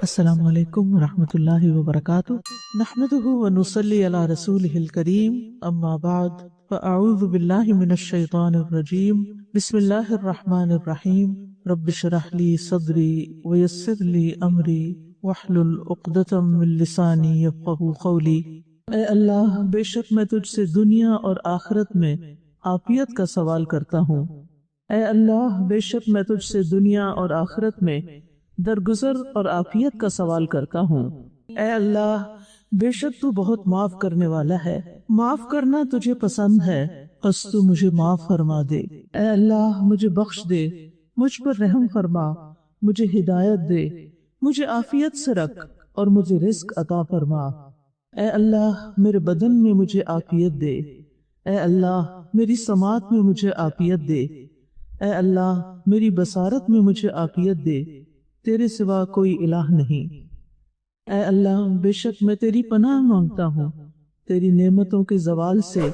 السلام علیکم ورحمۃ اللہ وبرکاتہ، نحمدہ ونصلی علی رسولہ الکریم، اما بعد فاعوذ باللہ من الشیطان الرجیم، بسم اللہ الرحمن الرحیم، رب اشرح لی صدری ویسر لی امری واحلل عقدۃ من لسانی یفقہوا قولی۔ اے اللہ، بے شک میں تجھ سے دنیا اور آخرت میں عافیت کا سوال کرتا ہوں۔ اے اللہ، بے شک میں تجھ سے دنیا اور آخرت میں درگزر اور عافیت کا سوال کرتا ہوں۔ اے اللہ، بے شک تو بہت معاف کرنے والا ہے، معاف کرنا تجھے پسند ہے، بس تو مجھے معاف فرما دے۔ اے اللہ، مجھے بخش دے، مجھ پر رحم فرما، مجھے ہدایت دے، مجھے عافیت سے رکھ اور مجھے رزق عطا فرما۔ اے اللہ، میرے بدن میں مجھے عافیت دے۔ اے اللہ، میری سماعت میں مجھے عافیت دے۔ اے اللہ، میری بصارت میں مجھے عافیت دے، تیرے سوا کوئی الہ نہیں۔ اے اللہ، بے شک میں تیری پناہ مانگتا ہوں، تیری نعمتوں کے زوال سے،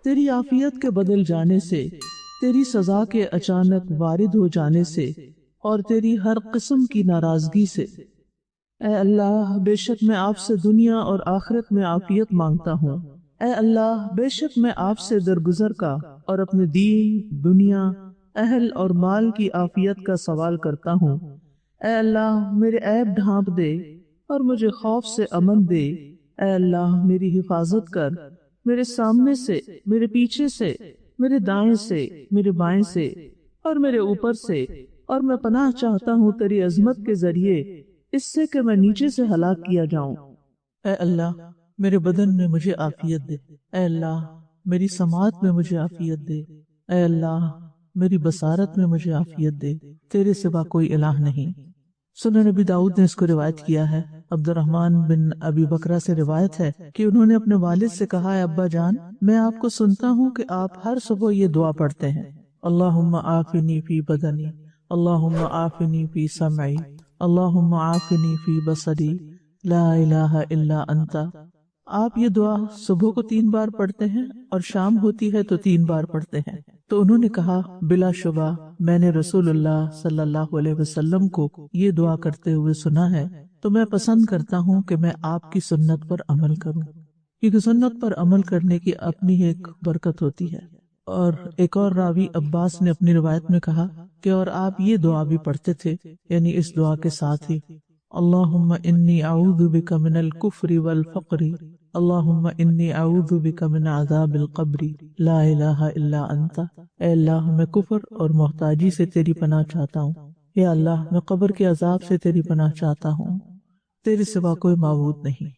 تیری عافیت کے بدل جانے سے، تیری سزا کے اچانک وارد ہو جانے سے اور تیری ہر قسم کی ناراضگی سے۔ اے اللہ، بے شک میں آپ سے دنیا اور آخرت میں عافیت مانگتا ہوں۔ اے اللہ، بے شک میں آپ سے درگزر کا اور اپنے دین، دنیا، اہل اور مال کی عافیت کا سوال کرتا ہوں۔ اے اللہ، میرے عیب ڈھانپ دے اور مجھے خوف سے امن دے۔ اے اللہ، میری حفاظت کر، میرے سامنے سے، میرے پیچھے سے، میرے دائیں سے، میرے بائیں سے اور میرے اوپر سے، اور میں پناہ چاہتا ہوں تیری عظمت کے ذریعے اس سے کہ میں نیچے سے ہلاک کیا جاؤں۔ اے اللہ، میرے بدن میں مجھے عافیت دے۔ اے اللہ، میری سماعت میں مجھے عافیت دے۔ اے اللہ، میری بصارت میں مجھے عافیت دے، تیرے سوا کوئی الہ نہیں۔ سنن نبی داؤد نے اس کو روایت کیا ہے۔ عبد الرحمن بن ابی بکرہ سے روایت ہے کہ انہوں نے اپنے والد سے کہا، اے ابا جان، میں آپ کو سنتا ہوں کہ آپ ہر صبح یہ دعا پڑھتے ہیں، اللہم عافنی فی بدنی، اللہم عافنی فی سمعی، اللہم عافنی فی بصری، لا الہ الا انت۔ آپ یہ دعا صبح کو 3 بار پڑھتے ہیں اور شام ہوتی ہے تو 3 بار پڑھتے ہیں۔ تو انہوں نے کہا، بلا شبہ میں نے رسول اللہ صلی اللہ علیہ وسلم کو یہ دعا کرتے ہوئے سنا ہے، تو میں پسند کرتا ہوں کہ میں آپ کی سنت پر عمل کروں، کیونکہ سنت پر عمل کرنے کی اپنی ایک برکت ہوتی ہے۔ اور ایک اور راوی عباس نے اپنی روایت میں کہا کہ اور آپ یہ دعا بھی پڑھتے تھے، یعنی اس دعا کے ساتھ ہی، اللہم انی اعوذ بک من الکفر والفقر، اللہم انی اعوذ بک من عذاب القبر، لا الہ الا انت۔ اے اللہ، میں کفر اور محتاجی سے تیری پناہ چاہتا ہوں۔ یا اللہ، میں قبر کے عذاب سے تیری پناہ چاہتا ہوں، تیرے سوا کوئی معبود نہیں۔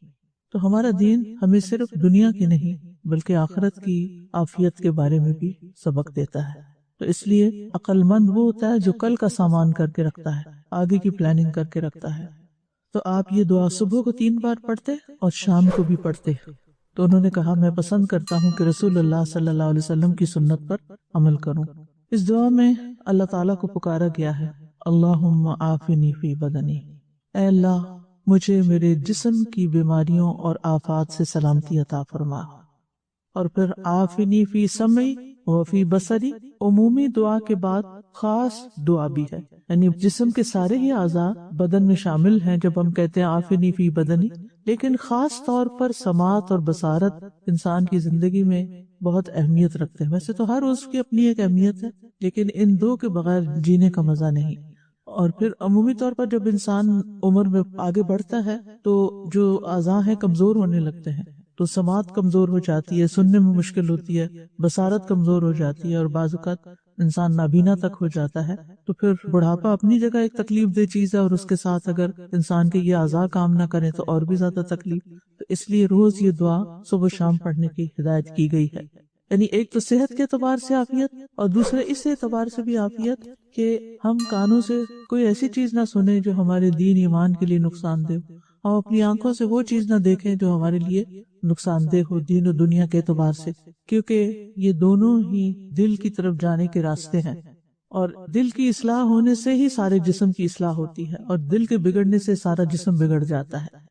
تو ہمارا دین ہمیں صرف دنیا کی نہیں بلکہ آخرت کی عافیت کے بارے میں بھی سبق دیتا ہے۔ تو اس لیے عقل مند وہ ہوتا ہے جو کل کا سامان کر کے رکھتا ہے، آگے کی پلاننگ کر کے رکھتا ہے۔ تو آپ یہ دعا صبح کو 3 بار پڑھتے اور شام کو بھی پڑھتے۔ تو انہوں نے کہا، میں پسند کرتا ہوں کہ رسول اللہ صلی اللہ علیہ وسلم کی سنت پر عمل کروں۔ اس دعا میں اللہ تعالیٰ کو پکارا گیا ہے، اللہم عافنی فی بدنی، اے اللہ مجھے میرے جسم کی بیماریوں اور آفات سے سلامتی عطا فرما۔ اور پھر عافنی فی سمعی و فی بصری، عمومی دعا کے بعد خاص دعا بھی ہے، یعنی جسم کے سارے ہی اعضاء بدن میں شامل ہیں جب ہم کہتے ہیں عافنی فی بدنی، لیکن خاص طور پر سماعت اور بصارت انسان کی زندگی میں بہت اہمیت رکھتے ہیں۔ ویسے تو ہر عضو کی اپنی ایک اہمیت ہے، لیکن ان دو کے بغیر جینے کا مزہ نہیں۔ اور پھر عمومی طور پر جب انسان عمر میں آگے بڑھتا ہے تو جو اعضاء ہیں کمزور ہونے لگتے ہیں، تو سماعت کمزور ہو جاتی ہے، سننے میں مشکل ہوتی ہے، بصارت کمزور ہو جاتی ہے، اور بعض اوقات انسان نابینا تک ہو جاتا ہے۔ تو پھر بڑھاپا اپنی جگہ ایک تکلیف دہ چیز ہے، اور اس کے ساتھ اگر انسان کے یہ اعضاء کام نہ کریں تو اور بھی زیادہ تکلیف۔ تو اس لیے روز یہ دعا صبح شام پڑھنے کی ہدایت کی گئی ہے۔ یعنی ایک تو صحت کے اعتبار سے عافیت، اور دوسرے اس اعتبار سے بھی عافیت کہ ہم کانوں سے کوئی ایسی چیز نہ سنیں جو ہمارے دین ایمان کے لیے نقصان دہ ہو، ہم اپنی آنکھوں سے وہ چیز نہ دیکھیں جو ہمارے لیے نقصان دہ ہو دین و دنیا کے اعتبار سے، کیونکہ یہ دونوں ہی دل کی طرف جانے کے راستے ہیں، اور دل کی اصلاح ہونے سے ہی سارے جسم کی اصلاح ہوتی ہے، اور دل کے بگڑنے سے سارا جسم بگڑ جاتا ہے۔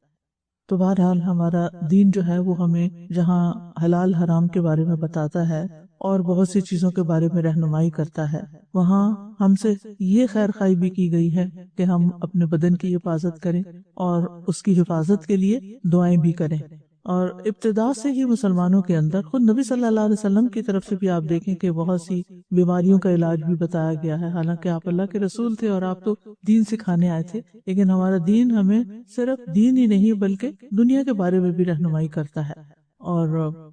تو بہرحال ہمارا دین جو ہے وہ ہمیں جہاں حلال حرام کے بارے میں بتاتا ہے اور بہت سی چیزوں کے بارے میں رہنمائی کرتا ہے۔ وہاں ہم سے یہ خیر خواہی بھی کی گئی ہے کہ ہم اپنے بدن کی حفاظت کریں اور اس کی حفاظت کے لیے دعائیں بھی کریں۔ اور ابتدا سے ہی مسلمانوں کے اندر خود نبی صلی اللہ علیہ وسلم کی طرف سے بھی آپ دیکھیں کہ بہت سی بیماریوں کا علاج بھی بتایا گیا ہے، حالانکہ آپ اللہ کے رسول تھے اور آپ تو دین سکھانے آئے تھے، لیکن ہمارا دین ہمیں صرف دین ہی نہیں بلکہ دنیا کے بارے میں بھی رہنمائی کرتا ہے۔ اور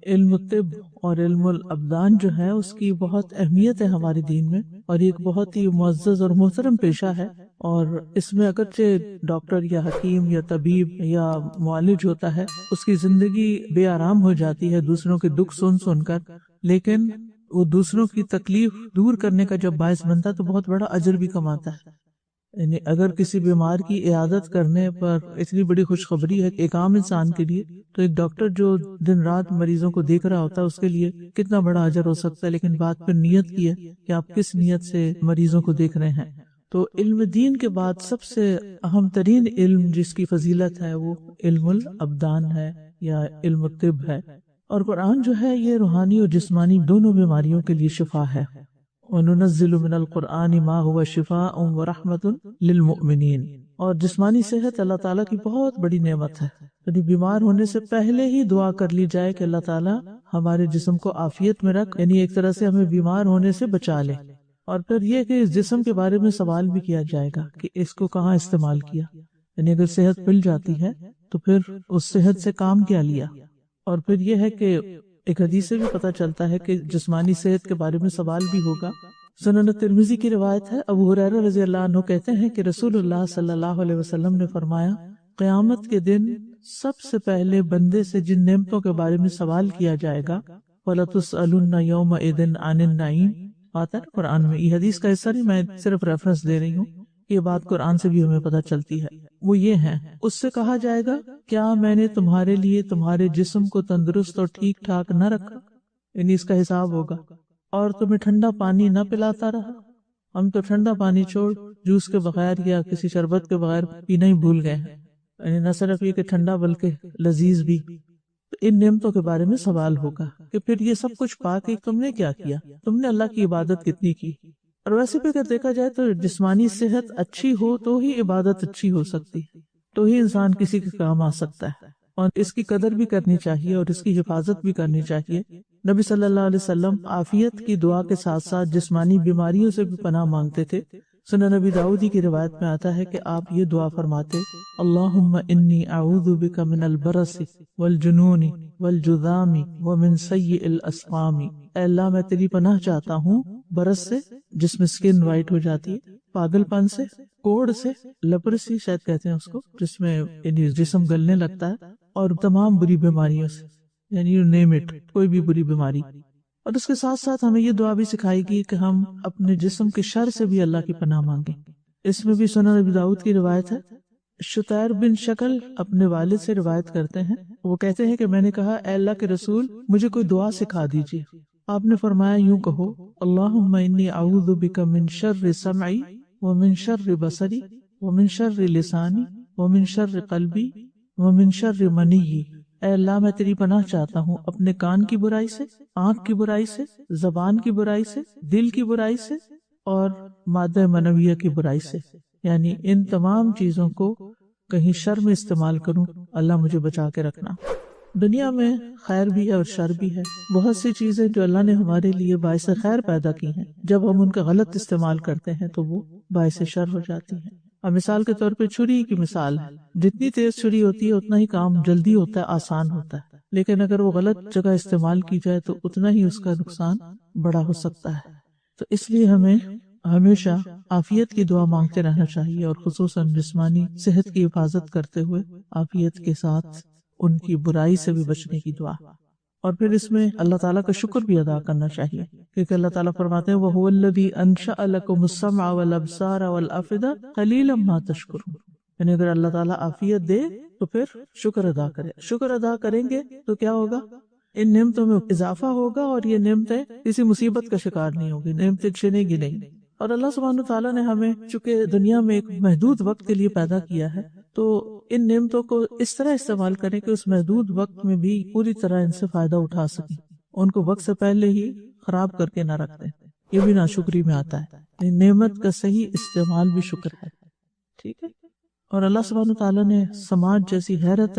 علم الطب اور علم الابدان جو ہے اس کی بہت اہمیت ہے ہمارے دین میں، اور یہ ایک بہت ہی معزز اور محترم پیشہ ہے، اور اس میں اگرچہ ڈاکٹر یا حکیم یا طبیب یا معالج ہوتا ہے اس کی زندگی بے آرام ہو جاتی ہے دوسروں کے دکھ سن سن کر، لیکن وہ دوسروں کی تکلیف دور کرنے کا جب باعث بنتا ہے تو بہت بڑا اجر بھی کماتا ہے۔ یعنی اگر کسی بیمار کی عیادت کرنے پر اتنی بڑی خوشخبری ہے ایک عام انسان کے لیے، تو ایک ڈاکٹر جو دن رات مریضوں کو دیکھ رہا ہوتا ہے اس کے لیے کتنا بڑا اجر ہو سکتا ہے، لیکن بات پھر نیت کی ہے کہ آپ کس نیت سے مریضوں کو دیکھ رہے ہیں۔ تو علم دین کے بعد سب سے اہم ترین علم جس کی فضیلت ہے وہ علم الابدان ہے یا علم الطب ہے، اور قرآن جو ہے یہ روحانی اور جسمانی دونوں بیماریوں کے لیے شفا ہے۔ وَنُنَزِّلُ مِنَ الْقُرْآنِ مَا هُوَ شِفَاءٌ وَرَحْمَةٌ لِلْمُؤْمِنِينَ، اور جسمانی صحت اللہ تعالیٰ کی بہت بڑی نعمت ہے، یعنی بیمار ہونے سے پہلے ہی دعا کر لی جائے کہ اللہ تعالیٰ ہمارے جسم کو عافیت میں رکھ، یعنی ایک طرح سے ہمیں بیمار ہونے سے بچا لے۔ اور پھر یہ کہ اس جسم کے بارے میں سوال بھی کیا جائے گا کہ اس کو کہاں استعمال کیا، یعنی اگر صحت مل جاتی ہے تو پھر اس صحت سے کام کیا لیا۔ اور پھر یہ ہے کہ ایک حدیث سے بھی پتہ چلتا ہے کہ جسمانی صحت کے بارے میں سوال بھی ہوگا۔ سنن ترمذی کی روایت ہے، ابو ہریرہ رضی اللہ عنہ کہتے ہیں کہ رسول اللہ صلی اللہ علیہ وسلم نے فرمایا، قیامت کے دن سب سے پہلے بندے سے جن نعمتوں کے بارے میں سوال کیا جائے گا وَلَتُسْأَلُنَّ يَوْمَئِذٍ عَنِ النَّعِيمِ، آتا ہے قرآن میں، یہ حدیث کا حصہ نہیں، میں صرف ریفرنس دے رہی ہوں، یہ بات قرآن سے بھی ہمیں پتہ چلتی ہے۔ وہ یہ ہے، اس سے کہا جائے گا کیا میں نے تمہارے لیے تمہارے جسم کو تندرست اور ٹھیک ٹھاک نہ رکھا، یعنی اس کا حساب ہوگا، اور تمہیں ٹھنڈا پانی نہ پلاتا رہا۔ ہم تو ٹھنڈا پانی چھوڑ جوس کے بغیر یا کسی شربت کے بغیر پینا ہی بھول گئے ہیں، یعنی نہ صرف یہ کہ ٹھنڈا بلکہ لذیذ بھی۔ ان نعمتوں کے بارے میں سوال ہوگا کہ پھر یہ سب کچھ پا کے تم نے کیا کیا، تم نے اللہ کی عبادت کتنی کی۔ اور ویسے بھی اگر دیکھا جائے تو جسمانی صحت اچھی ہو تو ہی عبادت اچھی ہو سکتی، تو ہی انسان کسی کے کام آ سکتا ہے، اور اس کی قدر بھی کرنی چاہیے اور اس کی حفاظت بھی کرنی چاہیے۔ نبی صلی اللہ علیہ وسلم عافیت کی دعا کے ساتھ ساتھ جسمانی بیماریوں سے بھی پناہ مانگتے تھے۔ سنن نبی داؤدی کی روایت میں آتا ہے کہ آپ یہ دعا فرماتے، اللہم انی اعوذ بک من البرص والجنون والجذام ومن سیء الاسقام، اے اللہ میں تیری پناہ چاہتا ہوں برس سے، جس میں سکن وائٹ ہو جاتی ہے، پاگل پن سے، کوڑ سے، لیپرسی شاید کہتے ہیں اس کو، جس میں یعنی جسم گلنے لگتا ہے، اور تمام بری بیماریوں سے، یعنی یو نیم اٹ، کوئی بھی بری بیماری۔ اور اس کے ساتھ ساتھ ہمیں یہ دعا بھی سکھائی گی کہ ہم اپنے جسم کے شر سے بھی اللہ کی پناہ مانگیں۔ اس میں بھی سنن ابی داؤد کی روایت ہے، شتیر بن شکل اپنے والد سے روایت کرتے ہیں، وہ کہتے ہیں کہ میں نے کہا، اے اللہ کے رسول مجھے کوئی دعا سکھا دیجیے۔ آپ نے فرمایا یوں کہو، اللہم انی اعوذ بک من شر سمعی ومن شر بصری ومن شر لسانی ومن شر قلبی ومن شر منی، اے اللہ میں تیری پناہ چاہتا ہوں اپنے کان کی برائی سے، آنکھ کی برائی سے، زبان کی برائی سے، دل کی برائی سے، اور مادہ منویہ کی برائی سے، یعنی ان تمام چیزوں کو کہیں شر میں استعمال کروں، اللہ مجھے بچا کے رکھنا۔ دنیا میں خیر بھی ہے اور شر بھی ہے، بہت سی چیزیں جو اللہ نے ہمارے لیے باعث خیر پیدا کی ہیں، جب ہم ان کا غلط استعمال کرتے ہیں تو وہ باعث شر ہو جاتی ہیں۔ اب مثال کے طور پہ چھری کی مثال ہے، جتنی تیز چھری ہوتی ہے اتنا ہی کام جلدی ہوتا ہے، آسان ہوتا ہے، لیکن اگر وہ غلط جگہ استعمال کی جائے تو اتنا ہی اس کا نقصان بڑا ہو سکتا ہے۔ تو اس لیے ہمیں ہمیشہ عافیت کی دعا مانگتے رہنا چاہیے، اور خصوصاً جسمانی صحت کی حفاظت کرتے ہوئے عافیت کے ساتھ ان کی برائی سے بھی بچنے کی دعا۔ اور پھر اس میں اللہ تعالیٰ کا شکر بھی ادا کرنا چاہیے، کیونکہ اللہ تعالیٰ فرماتے ہیں وَهُوَ الَّذِي أَنشَأَ لَكُمُ السَّمْعَ وَالْأَبْصَارَ وَالْأَفْئِدَةَ قَلِيلًا مَا تَشْكُرُونَ، یعنی اگر اللہ تعالیٰ عافیت دے تو پھر شکر ادا کرے، شکر ادا کریں گے تو کیا ہوگا، ان نعمتوں میں اضافہ ہوگا، اور یہ نعمتیں کسی مصیبت کا شکار نہیں ہوگی، نعمتیں چھنے گی نہیں۔ اور اللہ سبحانہ تعالیٰ نے ہمیں چونکہ دنیا میں ایک محدود وقت کے لیے پیدا کیا ہے، تو ان نعمتوں کو اس طرح استعمال کریں کہ اس محدود وقت میں بھی پوری طرح ان سے فائدہ اٹھا سکیں، ان کو وقت سے پہلے ہی خراب کر کے نہ رکھ دیں، یہ بھی ناشکری میں آتا ہے۔ نعمت کا صحیح استعمال بھی شکر ہے، ٹھیک ہے۔ اور اللہ سبحانہ تعالیٰ نے سماج جیسی حیرت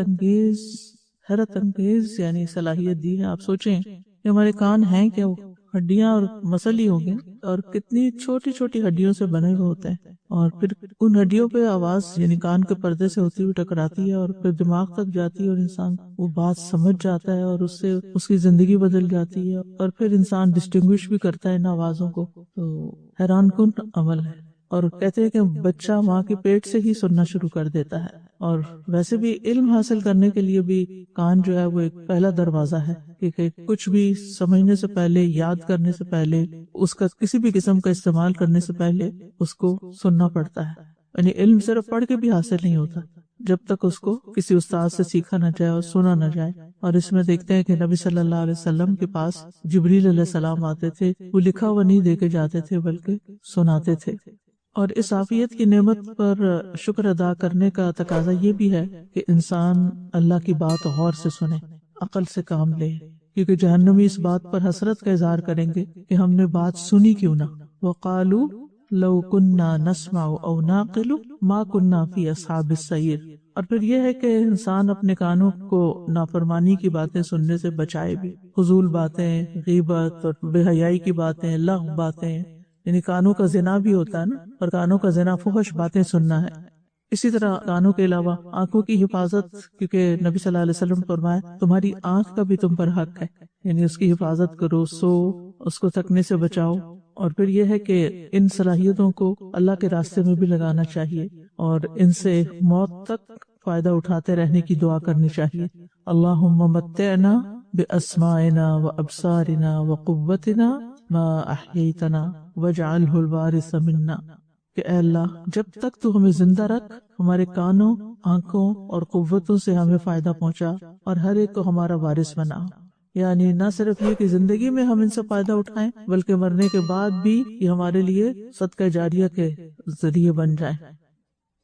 انگیز یعنی صلاحیت دی ہے۔ آپ سوچیں کہ ہمارے کان ہیں کیا، وہ ہڈیاں اور مسل ہی ہوں گے، اور کتنی چھوٹی چھوٹی ہڈیوں سے بنے ہوئے ہوتے ہیں، اور پھر ان ہڈیوں پہ آواز یعنی کان کے پردے سے ہوتی ہوئی ٹکراتی ہے اور پھر دماغ تک جاتی ہے، اور انسان وہ بات سمجھ جاتا ہے اور اس سے اس کی زندگی بدل جاتی ہے، اور پھر انسان ڈسٹنگوش بھی کرتا ہے ان آوازوں کو۔ تو حیران کن عمل ہے۔ اور کہتے ہیں کہ بچہ ماں کے پیٹ سے ہی سننا شروع کر دیتا ہے، اور ویسے بھی علم حاصل کرنے کے لیے بھی کان جو ہے وہ ایک پہلا دروازہ ہے، کہ کچھ بھی سمجھنے سے پہلے، یاد کرنے سے پہلے، اس کا کسی بھی قسم کا استعمال کرنے سے پہلے اس کو سننا پڑتا ہے۔ یعنی علم صرف پڑھ کے بھی حاصل نہیں ہوتا جب تک اس کو کسی استاد سے سیکھا نہ جائے اور سنا نہ جائے۔ اور اس میں دیکھتے ہیں کہ نبی صلی اللہ علیہ وسلم کے پاس جبریل علیہ السلام آتے تھے، وہ لکھا ہوا نہیں دے کے جاتے تھے بلکہ سناتے تھے۔ اور اس عافیت کی نعمت پر شکر ادا کرنے کا تقاضا یہ بھی ہے کہ انسان اللہ کی بات غور سے سنے، عقل سے کام لے، کیونکہ جہنمی اس بات پر حسرت کا اظہار کریں گے کہ ہم نے بات سنی کیوں نہ۔ وَقَالُوا لَوْ كُنَّا نَسْمَعُ أَوْ نَعْقِلُ مَا كُنَّا فِي أَصْحَابِ السَّعِيرِ۔ اور پھر یہ ہے کہ انسان اپنے کانوں کو نافرمانی کی باتیں سننے سے بچائے بھی، فضول باتیں، غیبت اور بے حیائی کی باتیں، لغو باتیں، یعنی کانوں کا زنا بھی ہوتا ہے نا، اور کانوں کا زنا فحش باتیں سننا ہے۔ اسی طرح کانوں کے علاوہ آنکھوں کی حفاظت، کیونکہ نبی صلی اللہ علیہ وسلم نے فرمایا تمہاری آنکھ کا بھی تم پر حق ہے، یعنی اس کی حفاظت کرو، سو اس کو تھکنے سے بچاؤ۔ اور پھر یہ ہے کہ ان صلاحیتوں کو اللہ کے راستے میں بھی لگانا چاہیے، اور ان سے موت تک فائدہ اٹھاتے رہنے کی دعا کرنی چاہیے۔ اللہم متعنا باسماعنا وابصارنا وقوتنا ما احییتنا واجعلہ الوارث منا، کہ اے اللہ جب تک تو ہمیں زندہ رکھ، ہمارے کانوں، آنکھوں اور قوتوں سے ہمیں فائدہ پہنچا، اور ہر ایک کو ہمارا وارث بنا۔ یعنی نہ صرف یہ کہ زندگی میں ہم ان سے فائدہ اٹھائیں، بلکہ مرنے کے بعد بھی یہ ہمارے لیے صدقہ جاریہ کے ذریعے بن جائیں۔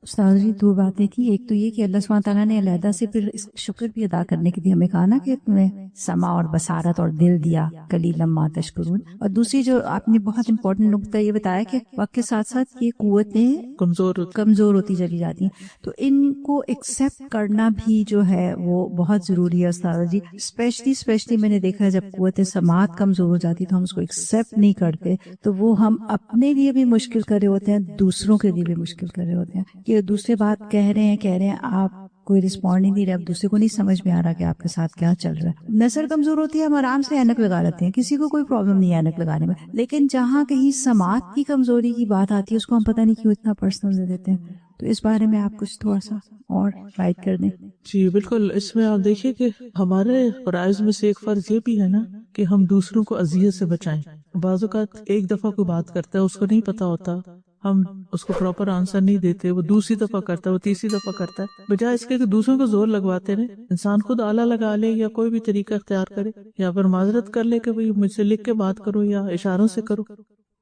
استاد جی دو باتیں تھی، ایک تو یہ کہ اللہ سبحانہ تعالیٰ نے علیحدہ سے پھر اس شکر بھی ادا کرنے کے لیے ہمیں کہا نا کہ تمہیں سمع اور بصارت اور دل دیا، قلیلا ما تشکرون۔ اور دوسری جو آپ نے بہت امپورٹنٹ نقطہ یہ بتایا کہ وقت کے ساتھ ساتھ یہ قوتیں کمزور ہوتی چلی جاتی ہیں، تو ان کو ایکسیپٹ کرنا بھی جو ہے وہ بہت ضروری ہے استاد جی۔ اسپیشلی میں نے دیکھا ہے جب قوت سماعت کمزور ہو جاتی تو ہم اس کو ایکسیپٹ نہیں کرتے، تو وہ ہم اپنے لیے بھی مشکل کر رہے ہوتے ہیں، دوسروں کے لیے بھی مشکل کر رہے ہوتے ہیں، کہ دوسرے بات کہہ رہے ہیں آپ کوئی رسپونڈ نہیں دے رہے، اب دوسرے کو نہیں سمجھ میں آ رہا کہ آپ کے ساتھ کیا چل رہا ہے۔ نظر کمزور ہوتی ہے، ہم آرام سے اینک لگا لیتے ہیں، کسی کو کوئی پرابلم نہیں ہے اینک لگانے میں، لیکن جہاں کہیں سماعت کی کمزوری کی بات آتی ہے اس کو ہم پتہ نہیں کیوں اتنا پرسنل دے دیتے ہیں۔ تو اس بارے میں آپ کچھ تھوڑا سا اور رائٹ کر دیں۔ جی بالکل، اس میں آپ دیکھیے کہ ہمارے فرائض میں سے ایک فرض یہ بھی ہے نا کہ ہم دوسروں کو اذیت سے بچائیں۔ بعض اوقات ایک دفعہ کوئی بات کرتا ہے، اس کو نہیں پتا ہوتا، ہم اس کو پراپر آنسر نہیں دیتے، وہ دوسری دفعہ کرتا ہے، وہ تیسری دفعہ کرتا ہے، بجائے اس کے کہ دوسروں کو زور لگواتے رہے، انسان خود آلہ لگا لے یا کوئی بھی طریقہ اختیار کرے، یا پھر معذرت کر لے کہ بھئی مجھ سے لکھ کے بات کرو یا اشاروں سے کرو۔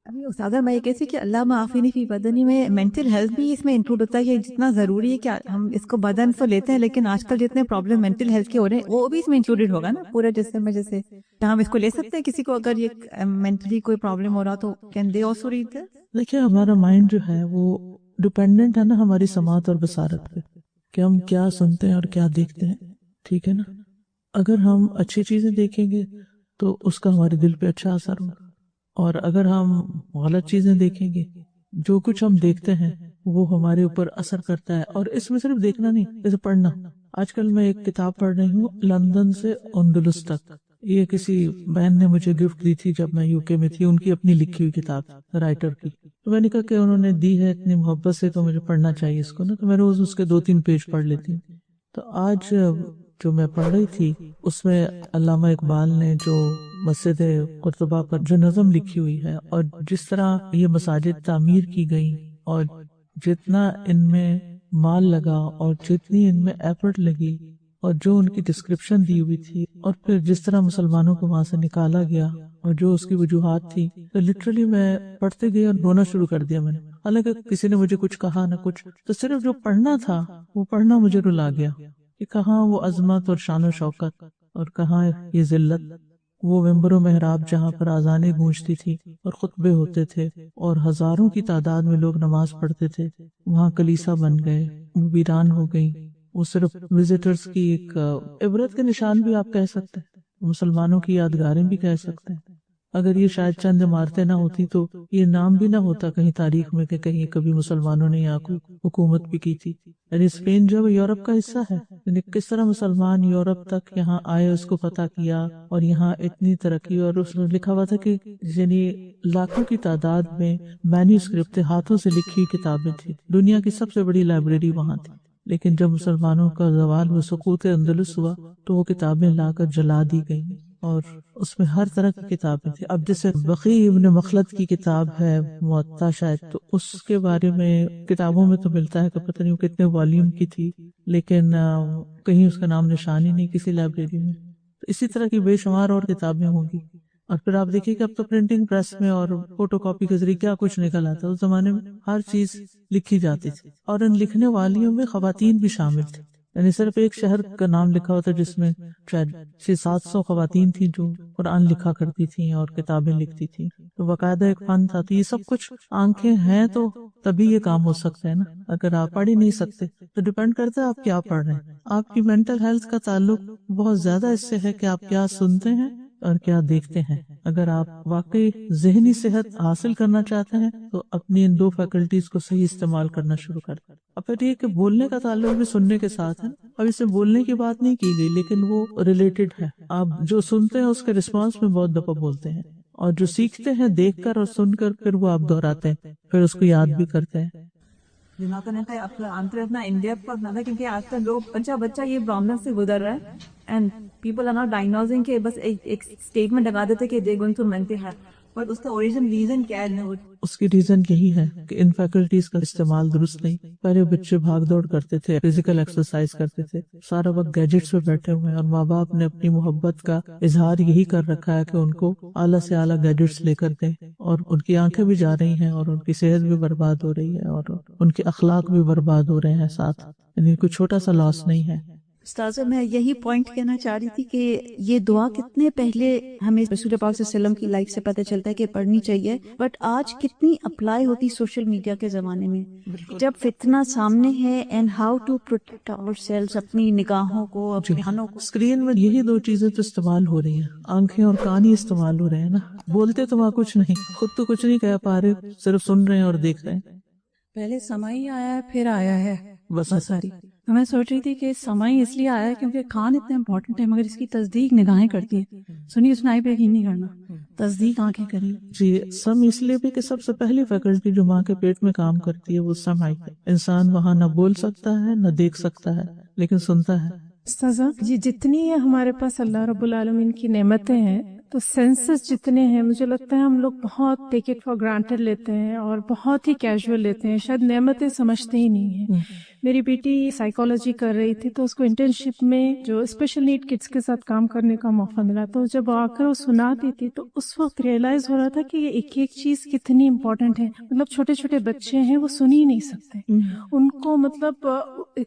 ابھی استاذہ میں یہ کہتی کہ اللہ معافینی فی بدنی میں مینٹل ہیلتھ بھی اس میں انکلوڈ ہوتا ہے، یہ جتنا ضروری ہے کہ ہم اس کو بدن سے لیتے ہیں، لیکن آج کل جتنے پرابلم مینٹل ہیلتھ کے ہو رہے ہیں وہ بھی اس میں انکلوڈیڈ ہوگا نا پورے جسم میں، جیسے ہم اس کو لے سکتے ہیں کسی کو اگر یہ مینٹلی کوئی پرابلم ہو رہا تو can they also read this? دیکھیے ہمارا مائنڈ جو ہے وہ ڈپینڈنٹ ہے نا ہماری سماعت اور بصارت پہ، کہ ہم کیا سنتے ہیں اور کیا دیکھتے ہیں، ٹھیک ہے نا۔ اگر ہم اچھی چیزیں دیکھیں گے تو اس کا ہمارے دل پہ اچھا اثر ہوگا، اور اگر ہم غلط چیزیں دیکھیں گے، جو کچھ ہم دیکھتے ہیں وہ ہمارے اوپر اثر کرتا ہے۔ اور اس میں صرف دیکھنا نہیں، جیسے پڑھنا، آج کل میں ایک کتاب پڑھ رہی ہوں لندن سے اندلس تک، یہ کسی بہن نے مجھے گفٹ دی تھی جب میں یو کے میں تھی، ان کی اپنی لکھی ہوئی کتاب رائٹر کی، تو میں نے کہا کہ انہوں نے دی ہے اتنی محبت سے تو مجھے پڑھنا چاہیے اس کو نا، تو میں روز اس کے 2-3 پیج پڑھ لیتی ہوں۔ تو آج جو میں پڑھ رہی تھی اس میں علامہ اقبال نے جو مسجد قرطبہ پر جو نظم لکھی ہوئی ہے، اور جس طرح یہ مساجد تعمیر کی گئی، اور جتنا ان میں مال لگا اور جتنی ان میں ایفرٹ لگی، اور جو ان کی ڈسکرپشن دی ہوئی تھی، اور پھر جس طرح مسلمانوں کو وہاں سے نکالا گیا اور جو اس کی وجوہات تھی، تو لٹرلی میں پڑھتے گئی اور رونا شروع کر دیا میں نے، حالانکہ کسی نے مجھے کچھ کہا نہ کچھ، تو صرف جو پڑھنا تھا وہ پڑھنا مجھے رلا گیا کہ کہاں وہ عظمت اور شان و شوکت اور کہاں یہ ذلت۔ وہ ممبر و محراب جہاں پر اذانیں گونجتی تھی اور خطبے ہوتے تھے اور ہزاروں کی تعداد میں لوگ نماز پڑھتے تھے، وہاں کلیسا بن گئے، وہ ویران ہو گئی۔ وہ صرف وزٹرز کی ایک عبرت کے نشان بھی آپ کہہ سکتے ہیں، مسلمانوں کی یادگاریں بھی کہہ سکتے ہیں۔ اگر یہ شاید چند عمارتیں نہ ہوتی تو یہ نام بھی نہ ہوتا کہیں تاریخ میں کہ کہیں کبھی مسلمانوں نے یہاں کوئی حکومت بھی کی تھی۔ یعنی اسپین جو یورپ کا حصہ ہے، یعنی کس طرح مسلمان یورپ تک یہاں آئے، اس کو فتح کیا اور یہاں اتنی ترقی، اور اس میں لکھا ہوا تھا کہ یعنی لاکھوں کی تعداد میں مینوسکرپٹ ہاتھوں سے لکھی ہوئی کتابیں تھی، دنیا کی سب سے بڑی لائبریری وہاں تھی۔ لیکن جب مسلمانوں کا زوال و سقوط اندلس ہوا تو وہ کتابیں لا کر جلا دی گئیں اور اس میں ہر طرح کی کتابیں تھیں۔ اب جیسے بقی ابن مخلد کی کتاب ہے موطا شاید، تو اس کے بارے میں کتابوں میں تو ملتا ہے کہ پتہ نہیں وہ کتنے والیوم کی تھی، لیکن کہیں اس کا نام نشان ہی نہیں کسی لائبریری میں۔ تو اسی طرح کی بے شمار اور کتابیں ہوں گی۔ اور پھر آپ دیکھیے کہ اب تو پرنٹنگ پریس میں اور فوٹو کاپی کے ذریعے کیا کچھ نکل آتا ہے، اس زمانے میں ہر چیز لکھی جاتی تھی، اور ان لکھنے والیوں میں خواتین بھی شامل تھی۔ یعنی صرف ایک شہر کا نام لکھا ہوتا جس میں شاید 600-700 خواتین تھیں جو قرآن لکھا کرتی تھیں اور کتابیں لکھتی تھیں۔ تو باقاعدہ ایک فن تھا۔ تو یہ سب کچھ آنکھیں ہیں تو تبھی یہ کام ہو سکتا ہے نا۔ اگر آپ پڑھ ہی نہیں سکتے تو ڈیپینڈ کرتا ہے آپ کیا پڑھ رہے ہیں۔ آپ کی مینٹل ہیلتھ کا تعلق بہت زیادہ اس سے ہے کہ آپ کیا سنتے ہیں اور کیا دیکھتے ہیں۔ اگر آپ واقعی ذہنی صحت حاصل کرنا چاہتے ہیں تو اپنی ان دو فیکلٹیز کو صحیح استعمال کرنا شروع کر دیں۔ اب پھر یہ کہ بولنے کا تعلق بھی سننے کے ساتھ ہے۔ اب اس میں بولنے کی بات نہیں کی گئی لیکن وہ ریلیٹڈ ہے۔ آپ جو سنتے ہیں اس کے رسپانس میں بہت دفعہ بولتے ہیں، اور جو سیکھتے ہیں دیکھ کر اور سن کر پھر وہ آپ دہراتے ہیں، پھر اس کو یاد بھی کرتے ہیں۔ دماغ نہیں تھا اپنا آنسر اتنا ان ڈیپتھ پر نہ، کیونکہ آج کل لوگ بچہ یہ پرابلم سے گزر رہا ہے، and people are not diagnosing کہ بس ایک اسٹیٹمنٹ لگا دیتے کہ they going through mental health, but اس کا اوریجن ریزن کیا ہے؟ اس کی ریزن یہی ہے کہ ان فیکلٹیز کا استعمال درست نہیں۔ پہلے بچے بھاگ دوڑ کرتے تھے، فزیکل ایکسرسائز کرتے تھے، سارا وقت گیجٹس پہ بیٹھے ہوئے ہیں، اور ماں باپ نے اپنی محبت کا اظہار یہی کر رکھا ہے کہ ان کو اعلیٰ سے اعلیٰ گیجٹس لے کر دیں، اور ان کی آنکھیں بھی جا رہی ہیں اور ان کی صحت بھی برباد ہو رہی ہے اور ان کے اخلاق بھی برباد ہو رہے ہیں ساتھ، یعنی کوئی چھوٹا سا لاس نہیں ہے۔ استاذہ میں یہی پوائنٹ کہنا چاہ رہی تھی کہ یہ دعا کتنے پہلے ہمیں رسول پاک صلی اللہ علیہ وسلم کی لائف سے پتہ چلتا ہے کہ پڑھنی چاہیے، بٹ آج کتنی اپلائی ہوتی سوشل میڈیا کے زمانے میں، جب فتنہ سامنے ہے، and how to protect ourselves, اپنی نگاہوں کو، اپنے کانوں کو۔ اسکرین میں یہی دو چیزیں تو استعمال ہو رہی ہیں، آنکھیں اور کان ہی استعمال ہو رہے ہیں نا۔ بولتے تو وہاں کچھ نہیں، خود تو کچھ نہیں کہہ پا رہے، صرف سن رہے ہیں اور دیکھ رہے ہیں۔ پہلے سمائی آیا ہے پھر آیا ہے بس ساری میں سوچ رہی تھی کہ سمائی اس لیے آیا ہے کیونکہ کان اتنا امپورٹنٹ ہے، مگر اس کی تصدیق نگاہیں کرتی ہیں۔ سنی سنائی پہ یقین نہیں کرنا، تصدیق آنکھیں کریں۔ جی، سم اس لیے بھی کہ سب سے پہلی فیکلٹی جو ماں کے پیٹ میں کام کرتی ہے وہ سمائی ہے۔ انسان وہاں نہ بول سکتا ہے نہ دیکھ سکتا ہے لیکن سنتا ہے۔ استاذہ جی، جتنی ہمارے پاس اللہ رب العالمین کی نعمتیں ہیں تو سینسز جتنے ہیں، مجھے لگتا ہے ہم لوگ بہت ٹیک اٹ فار گرانٹیڈ لیتے ہیں اور بہت ہی کیجول لیتے ہیں، شاید نعمتیں سمجھتے ہی نہیں ہیں۔ میری بیٹی سائیکالوجی کر رہی تھی تو اس کو انٹرنشپ میں جو اسپیشل نیڈ کڈس کے ساتھ کام کرنے کا موقع ملا، تو جب آ کر وہ سناتی تھی تو اس وقت ریئلائز ہو رہا تھا کہ یہ ایک ایک چیز کتنی امپورٹنٹ ہے۔ مطلب چھوٹے چھوٹے بچے ہیں، وہ سن ہی نہیں سکتے، ان کو مطلب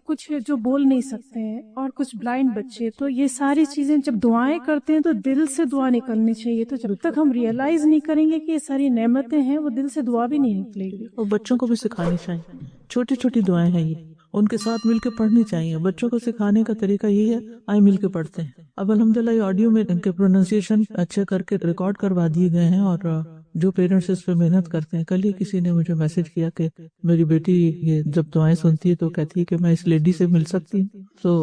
کچھ جو بول نہیں سکتے ہیں، اور کچھ بلائنڈ بچے، تو یہ ساری چیزیں جب دعائیں کرتے ہیں تو دل سے دعا نکلنی چاہیے۔ تو جب تک ہم ریئلائز نہیں کریں گے کہ یہ ساری نعمتیں ہیں، وہ دل سے دعا بھی نہیں نکلے گی۔ اور بچوں کو بھی سکھانی چاہیے، چھوٹی چھوٹی دعائیں ہیں، یہ ان کے ساتھ مل کے پڑھنی چاہیے۔ بچوں کو سکھانے کا طریقہ یہی ہے، آئے مل کے پڑھتے ہیں۔ اب الحمدللہ یہ آڈیو میں ان کے پروننسیشن اچھے کر کے ریکارڈ کروا دیے گئے ہیں، اور جو پیرنٹس اس پہ محنت کرتے ہیں۔ کل ہی کسی نے مجھے میسج کیا کہ میری بیٹی یہ جب دعائیں سنتی ہے تو کہتی ہے کہ میں اس لیڈی سے مل سکتی ہوں۔ تو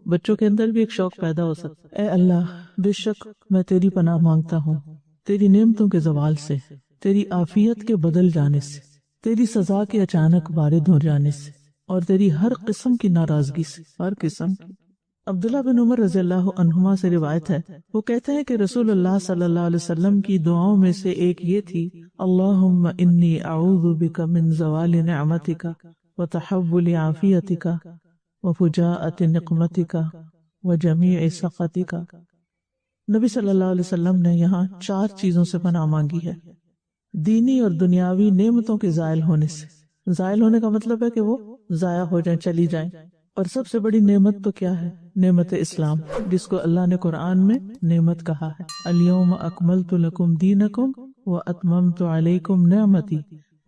بچوں کے اندر بھی ایک شوق پیدا ہو سکتا ہے۔ اے اللہ، بے شک میں تیری پناہ مانگتا ہوں تیری نعمتوں کے زوال سے، تیری عافیت کے بدل جانے سے، تیری سزا کے اچانک وارد ہو جانے سے، اور تیری ہر قسم کی ناراضگی سے، ہر قسم کی۔ عبداللہ بن عمر رضی اللہ عنہما سے روایت ہے، وہ کہتے ہیں کہ رسول اللہ صلی اللہ علیہ وسلم کی دعاؤں میں سے ایک یہ تھی، اللہم انی اعوذ بک من زوال نعمتک وتحول عافیتک وفجاءۃ نقمتک وجمیع سخطک۔ نبی صلی اللہ علیہ وسلم نے یہاں 4 چیزوں سے پناہ مانگی ہے، دینی اور دنیاوی نعمتوں کے زائل ہونے سے۔ زائل ہونے کا مطلب ہے کہ وہ ضائع ہو جائیں، چلی جائیں۔ اور سب سے بڑی نعمت تو کیا ہے؟ نعمت اسلام، جس کو اللہ نے قرآن میں نعمت کہا ہے، الیوم اکملت لکم دینکم واتممت علیکم نعمتی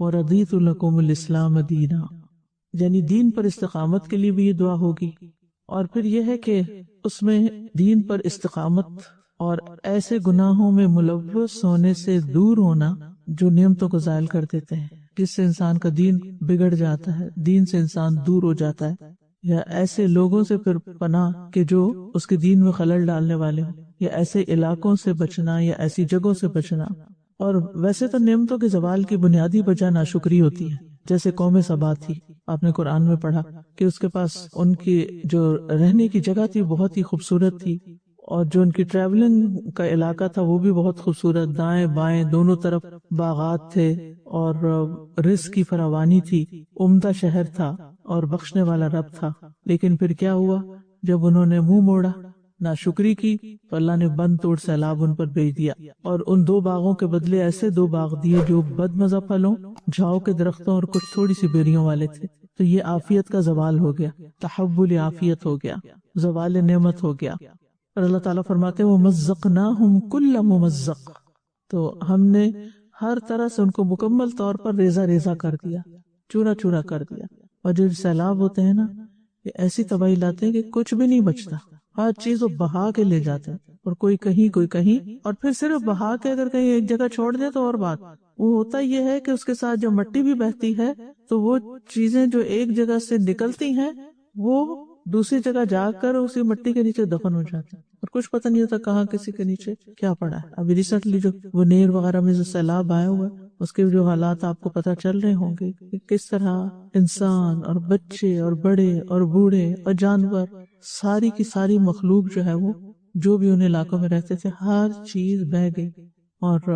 ورضیت لکم الاسلام دینا، یعنی دین پر استقامت کے لیے بھی یہ دعا ہوگی، اور پھر یہ ہے کہ اس میں دین پر استقامت اور ایسے گناہوں میں ملوث ہونے سے دور ہونا جو نعمتوں کو زائل کر دیتے ہیں، جس سے انسان کا دین بگڑ جاتا ہے، دین سے انسان دور ہو جاتا ہے، یا ایسے لوگوں سے پھر پناہ کہ جو اس کے دین میں خلل ڈالنے والے ہوں، یا ایسے علاقوں سے بچنا یا ایسی جگہوں سے بچنا۔ اور ویسے تو نعمتوں کے زوال کی بنیادی وجہ ناشکری ہوتی ہے، جیسے قوم سبا تھی، آپ نے قرآن میں پڑھا کہ اس کے پاس ان کی جو رہنے کی جگہ تھی بہت ہی خوبصورت تھی، اور جو ان کی ٹریولنگ کا علاقہ تھا وہ بھی بہت خوبصورت، دائیں بائیں دونوں طرف باغات تھے اور رزق کی فراوانی تھی، عمدہ شہر تھا اور بخشنے والا رب تھا۔ لیکن پھر کیا ہوا؟ جب انہوں نے منہ موڑا، ناشکری کی، تو اللہ نے بند توڑ سیلاب ان پر بھیج دیا، اور ان 2 باغوں کے بدلے ایسے 2 باغ دیے جو بد مزہ پھلوں، جھاؤ کے درختوں اور کچھ تھوڑی سی بیریوں والے تھے۔ تو یہ عافیت کا زوال ہو گیا، تحول عافیت ہو گیا، زوال نعمت ہو گیا۔ اور اللہ تعالیٰ فرماتے ہیں وَمَزَّقْنَاهُمْ كُلَّ مُمَزَّقٍ، تو ہم نے ہر طرح سے ان کو مکمل طور پر ریزہ ریزہ کر دیا، چورا چورا کر دیا۔ اور جو سیلاب ہوتے ہیں نا، یہ ایسی تباہی لاتے ہیں کہ کچھ بھی نہیں بچتا، ہر چیز وہ بہا کے لے جاتے ہیں، اور کوئی کہیں، اور پھر صرف بہا کے اگر کہیں ایک جگہ چھوڑ دیں تو اور بات۔ وہ ہوتا یہ ہے کہ اس کے ساتھ جو مٹی بھی بہتی ہے، تو وہ چیزیں جو ایک جگہ سے نکلتی ہیں وہ دوسری جگہ جا کر اسی مٹی کے نیچے دفن ہو جاتے ہیں، اور کچھ پتہ نہیں ہوتا کہاں کسی کے نیچے کیا پڑا ہے۔ ابھی ریسنٹلی جو وہ نیر وغیرہ میں جو سیلاب آیا ہوا ہے، اس کے جو حالات آپ کو پتہ چل رہے ہوں گے کہ کس طرح انسان اور بچے اور بڑے اور بوڑھے اور جانور، ساری کی ساری مخلوق جو ہے وہ جو بھی ان علاقوں میں رہتے تھے، ہر چیز بہہ گئی۔ اور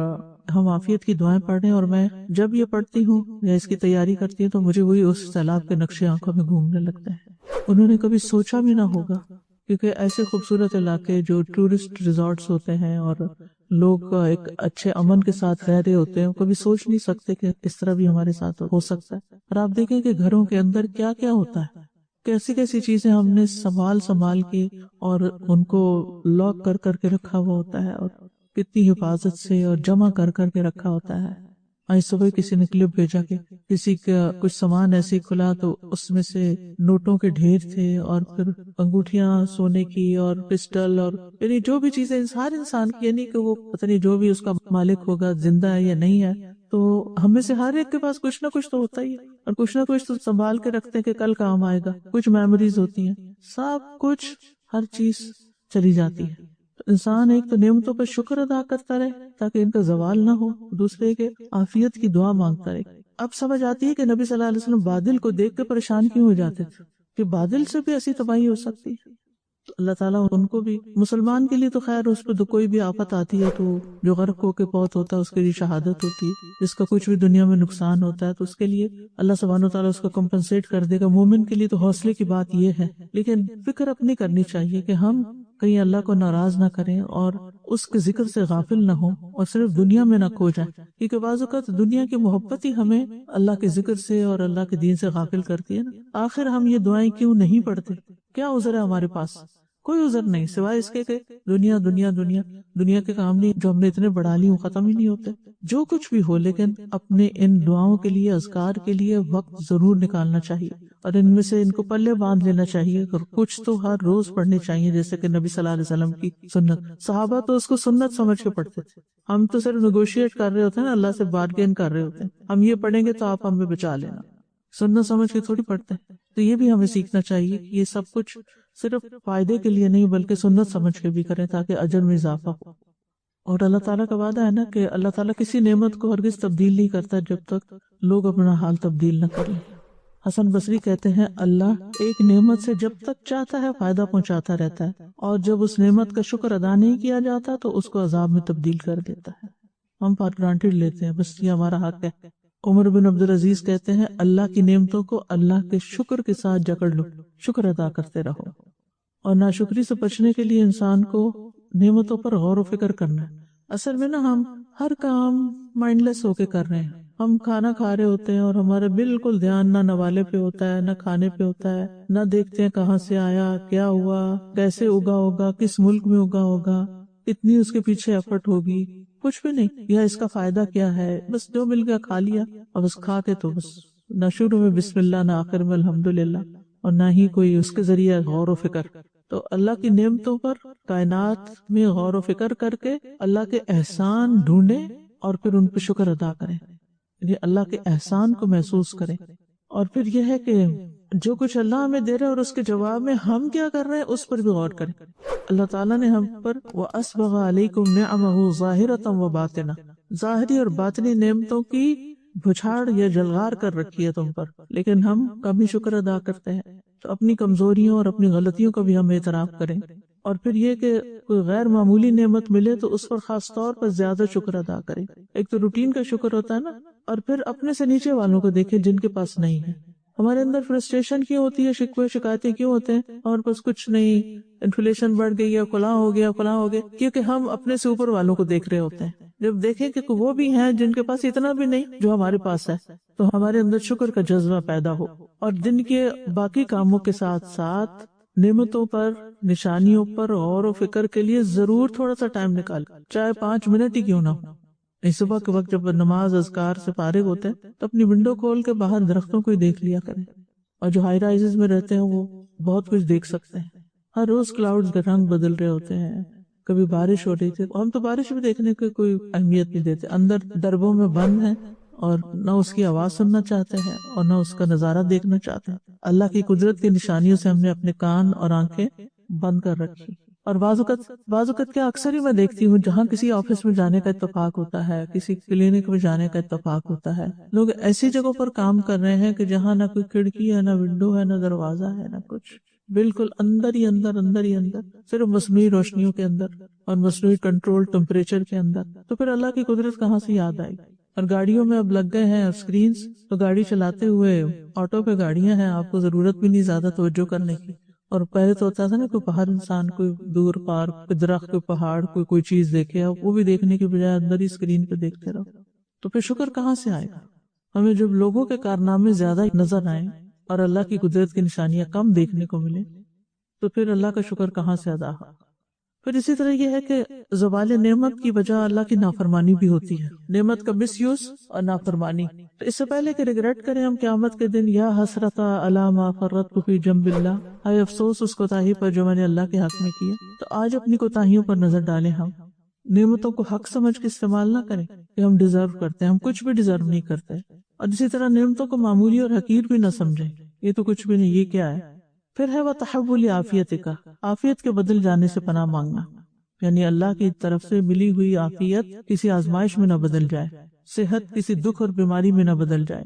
ہم عافیت کی دعائیں پڑھ رہے ہیں، اور میں جب یہ پڑھتی ہوں یا اس کی تیاری کرتی ہوں تو مجھے وہی اس سیلاب کے نقشے آنکھوں میں گھومنے لگتے ہیں۔ انہوں نے کبھی سوچا بھی نہ ہوگا، کیونکہ ایسے خوبصورت علاقے جو ٹورسٹ ریزورٹس ہوتے ہیں اور لوگ ایک اچھے امن کے ساتھ رہ رہے ہوتے ہیں، کبھی سوچ نہیں سکتے کہ اس طرح بھی ہمارے ساتھ ہو سکتا ہے۔ اور آپ دیکھیں کہ گھروں کے اندر کیا کیا ہوتا ہے، کیسی کیسی چیزیں ہم نے سنبھال کے اور ان کو لاک کر کے رکھا ہوا ہوتا ہے، اور کتنی حفاظت سے اور جمع کر کے رکھا ہوتا ہے۔ آج صبح کسی نے کلپ بھیجا کہ کسی کا کچھ سامان ایسے کھلا تو اس میں سے نوٹوں کے ڈھیر تھے، اور پھر انگوٹھیاں سونے کی اور پسٹل، اور یعنی جو بھی چیزیں ہر انسان کی، یعنی کہ وہ پتہ نہیں جو بھی اس کا مالک ہوگا زندہ ہے یا نہیں ہے، تو ہم میں سے ہر ایک کے پاس کچھ نہ کچھ تو ہوتا ہی ہے، اور کچھ نہ کچھ تو سنبھال کے رکھتے ہیں کہ کل کام آئے گا، کچھ میموریز ہوتی ہیں، سب کچھ ہر چیز چلی جاتی ہے۔ انسان ایک تو نعمتوں پر شکر ادا کرتا رہے تاکہ ان کا زوال نہ ہو، دوسرے کے عافیت کی دعا مانگتا رہے۔ اب سمجھ آتی ہے کہ نبی صلی اللہ علیہ وسلم بادل کو دیکھ کے پریشان کیوں ہو جاتے تھے، کہ بادل سے بھی ایسی تباہی ہو سکتی ہے۔ تو اللہ تعالیٰ ان کو بھی، مسلمان کے لیے تو خیر اس پہ تو کوئی بھی آفت آتی ہے تو جو غرق ہو کے فوت ہوتا ہے اس کے لیے شہادت ہوتی ہے، جس کا کچھ بھی دنیا میں نقصان ہوتا ہے تو اس کے لیے اللہ سبحانہ وتعالیٰ اس کو کمپنسیٹ کر دے گا۔ مومن کے لیے تو حوصلے کی بات یہ ہے، لیکن فکر اپنی کرنی چاہیے کہ ہم کہیں اللہ کو ناراض نہ کریں اور اس کے ذکر سے غافل نہ ہوں اور صرف دنیا میں نہ کھو جائیں، کیونکہ بعض اوقات دنیا کی محبت ہی ہمیں اللہ کے ذکر سے اور اللہ کے دین سے غافل کرتی ہے نا۔ آخر ہم یہ دعائیں کیوں نہیں پڑھتے؟ کیا عذر ہے ہمارے پاس؟ کوئی عذر نہیں، سوائے اس کے کہ دنیا دنیا دنیا دنیا کے کام نہیں جو ہم نے اتنے بڑھا لی، ختم ہی نہیں ہوتے۔ جو کچھ بھی ہو، لیکن اپنے ان دعاؤں کے لیے، اذکار کے لیے وقت ضرور نکالنا چاہیے، اور ان میں سے ان کو پلے باندھ لینا چاہیے، اور کچھ تو ہر روز پڑھنے چاہیے، جیسے کہ نبی صلی اللہ علیہ وسلم کی سنت۔ صحابہ تو اس کو سنت سمجھ کے پڑھتے تھے، ہم تو صرف نیگوشیٹ کر رہے ہوتے ہیں نا، اللہ سے بارگین کر رہے ہوتے ہیں، ہم یہ پڑھیں گے تو آپ ہمیں بچا لینا، سنت سمجھ کے تھوڑی پڑھتے ہیں۔ تو یہ بھی ہمیں سیکھنا چاہیے کہ یہ سب کچھ صرف فائدے کے لیے نہیں بلکہ سنت سمجھ کے بھی کریں تاکہ اجر میں اضافہ ہو۔ اور اللہ تعالیٰ کا وعدہ ہے نا کہ اللہ تعالیٰ کسی نعمت کو ہرگز تبدیل نہیں کرتا جب تک لوگ اپنا حال تبدیل نہ کریں۔ حسن بصری کہتے ہیں اللہ ایک نعمت سے جب تک چاہتا ہے فائدہ پہنچاتا رہتا ہے، اور جب اس نعمت کا شکر ادا نہیں کیا جاتا تو اس کو عذاب میں تبدیل کر دیتا ہے۔ ہم فار گرانٹیڈ لیتے ہیں، بس یہ ہمارا حق ہے۔ عمر بن عبدالعزیز کہتے ہیں اللہ کی نعمتوں کو اللہ کے شکر کے ساتھ جکڑ لو، شکر ادا کرتے رہو، اور ناشکری سے بچنے کے لیے انسان کو نعمتوں پر غور و فکر کرنا ہے۔ اصل میں نا ہم ہر کام مائنڈ لیس ہو کے کر رہے ہیں، ہم کھانا کھا رہے ہوتے ہیں اور ہمارا بالکل دھیان نہ نوالے پہ ہوتا ہے، نہ کھانے پہ ہوتا ہے، نہ دیکھتے ہیں کہاں سے آیا، کیا ہوا، کیسے اگا ہوگا، کس ملک میں اگا ہوگا، اتنی اس کے پیچھے ایفرٹ ہوگی، کچھ بھی نہیں، یا اس کا فائدہ کیا ہے، بس جو مل گیا کھا لیا، اور بس کھا کے تو بس نہ شروع میں بسم اللہ، نہ آخر میں الحمدللہ، اور نہ ہی کوئی اس کے ذریعے غور و فکر۔ تو اللہ کی نعمتوں پر کائنات میں غور و فکر کر کے اللہ کے احسان ڈھونڈیں اور پھر ان پہ شکر ادا کریں، یعنی اللہ کے احسان کو محسوس کریں۔ اور پھر یہ ہے کہ جو کچھ اللہ ہمیں دے رہا ہے اور اس کے جواب میں ہم کیا کر رہے ہیں اس پر بھی غور کریں۔ اللہ تعالیٰ نے ہم پر وَأَسْبَغَ عَلَيْكُمْ نِعَمَهُ ظَاهِرَةً وَبَاطِنَةً، ظاہری اور باطنی نعمتوں کی بچھاڑ یا جلغار کر رکھی ہے تم پر، لیکن ہم کم ہی شکر ادا کرتے ہیں۔ تو اپنی کمزوریوں اور اپنی غلطیوں کا بھی ہم اعتراف کریں، اور پھر یہ کہ کوئی غیر معمولی نعمت ملے تو اس پر خاص طور پر زیادہ شکر ادا کریں۔ ایک تو روٹین کا شکر ہوتا ہے نا، اور پھر اپنے سے نیچے والوں کو دیکھیں جن کے پاس نہیں ہے۔ ہمارے اندر فرسٹریشن کیوں ہوتی ہے، شکوے شکایتیں کیوں ہوتے ہیں، اور بس کچھ نہیں، انفلیشن بڑھ گئی ہے، فلاں ہو گیا فلاں ہو گیا، کیونکہ ہم اپنے سے اوپر والوں کو دیکھ رہے ہوتے ہیں۔ جب دیکھیں کہ وہ بھی ہیں جن کے پاس اتنا بھی نہیں جو ہمارے پاس ہے، تو ہمارے اندر شکر کا جذبہ پیدا ہو، اور دن کے باقی کاموں کے ساتھ ساتھ نعمتوں پر، نشانیوں پر غور و فکر کے لیے ضرور تھوڑا سا ٹائم نکال، چاہے 5 منٹ ہی کیوں نہ ہو۔ صبح کے وقت جب نماز اذکار سے فارغ ہوتے ہیں تو اپنی ونڈو کھول کے باہر درختوں کو ہی دیکھ لیا کریں، اور جو ہائی رائزز میں رہتے ہیں وہ بہت کچھ دیکھ سکتے ہیں۔ ہر روز کلاؤڈز کا رنگ بدل رہے ہوتے ہیں، کبھی بارش ہو رہی تھی، ہم تو بارش بھی دیکھنے کی کوئی اہمیت نہیں دیتے، اندر دربوں میں بند ہیں اور نہ اس کی آواز سننا چاہتے ہیں اور نہ اس کا نظارہ دیکھنا چاہتے ہیں۔ اللہ کی قدرت کی نشانیوں سے ہم نے اپنے کان اور آنکھیں بند کر رکھی۔ اور بعض اوقات کیا اکثر ہی میں دیکھتی ہوں، جہاں کسی آفس میں جانے کا اتفاق ہوتا ہے، کسی کلینک میں جانے کا اتفاق ہوتا ہے، لوگ ایسی جگہوں پر کام کر رہے ہیں کہ جہاں نہ کوئی کھڑکی ہے، نہ ونڈو ہے، نہ دروازہ ہے، نہ کچھ، بالکل اندر ہی اندر، صرف مصنوعی روشنیوں کے اندر اور مصنوعی کنٹرول ٹمپریچر کے اندر۔ تو پھر اللہ کی قدرت کہاں سے یاد آئی؟ اور گاڑیوں میں اب لگ گئے ہیں اسکرینز، تو گاڑی چلاتے ہوئے، آٹو پہ گاڑیاں ہیں، آپ کو ضرورت بھی نہیں زیادہ توجہ کرنے کی۔ اور پہلے تو ہوتا تھا نا، کوئی باہر انسان کوئی دور پارک، کوئی درخت، کوئی پہاڑ، کوئی چیز دیکھے، اب وہ بھی دیکھنے کی بجائے اندر ہی اسکرین پہ دیکھتے رہو، تو پھر شکر کہاں سے آئے گا؟ ہمیں جب لوگوں کے کارنامے زیادہ نظر آئیں اور اللہ کی قدرت کی نشانیاں کم دیکھنے کو ملے، تو پھر اللہ کا شکر کہاں سے ادا ہو؟ پھر اسی طرح یہ ہے کہ زوال نعمت کی وجہ اللہ کی نافرمانی بھی ہوتی ہے، نعمت کا مس یوز اور نافرمانی۔ تو اس سے پہلے کہ ریگریٹ کریں ہم قیامت کے دن، یا حسرتا علی ما فرطت فی جنب اللہ، اے افسوس اس کوتاہی پر جو میں نے اللہ کے حق میں کیا، تو آج اپنی کوتاہیوں پر نظر ڈالیں، ہم نعمتوں کو حق سمجھ کے استعمال نہ کریں کہ ہم ڈیزرو کرتے ہیں، ہم کچھ بھی ڈیزرو نہیں کرتے، اور اسی طرح نعمتوں کو معمولی اور حقیر بھی نہ سمجھیں، یہ تو کچھ بھی نہیں، یہ کیا ہے؟ پھر ہے وہ تحول عافیت کا، عافیت کے بدل جانے سے پناہ مانگنا، یعنی اللہ کی طرف سے ملی ہوئی عافیت کسی آزمائش میں نہ بدل جائے، صحت کسی دکھ اور بیماری میں نہ بدل جائے،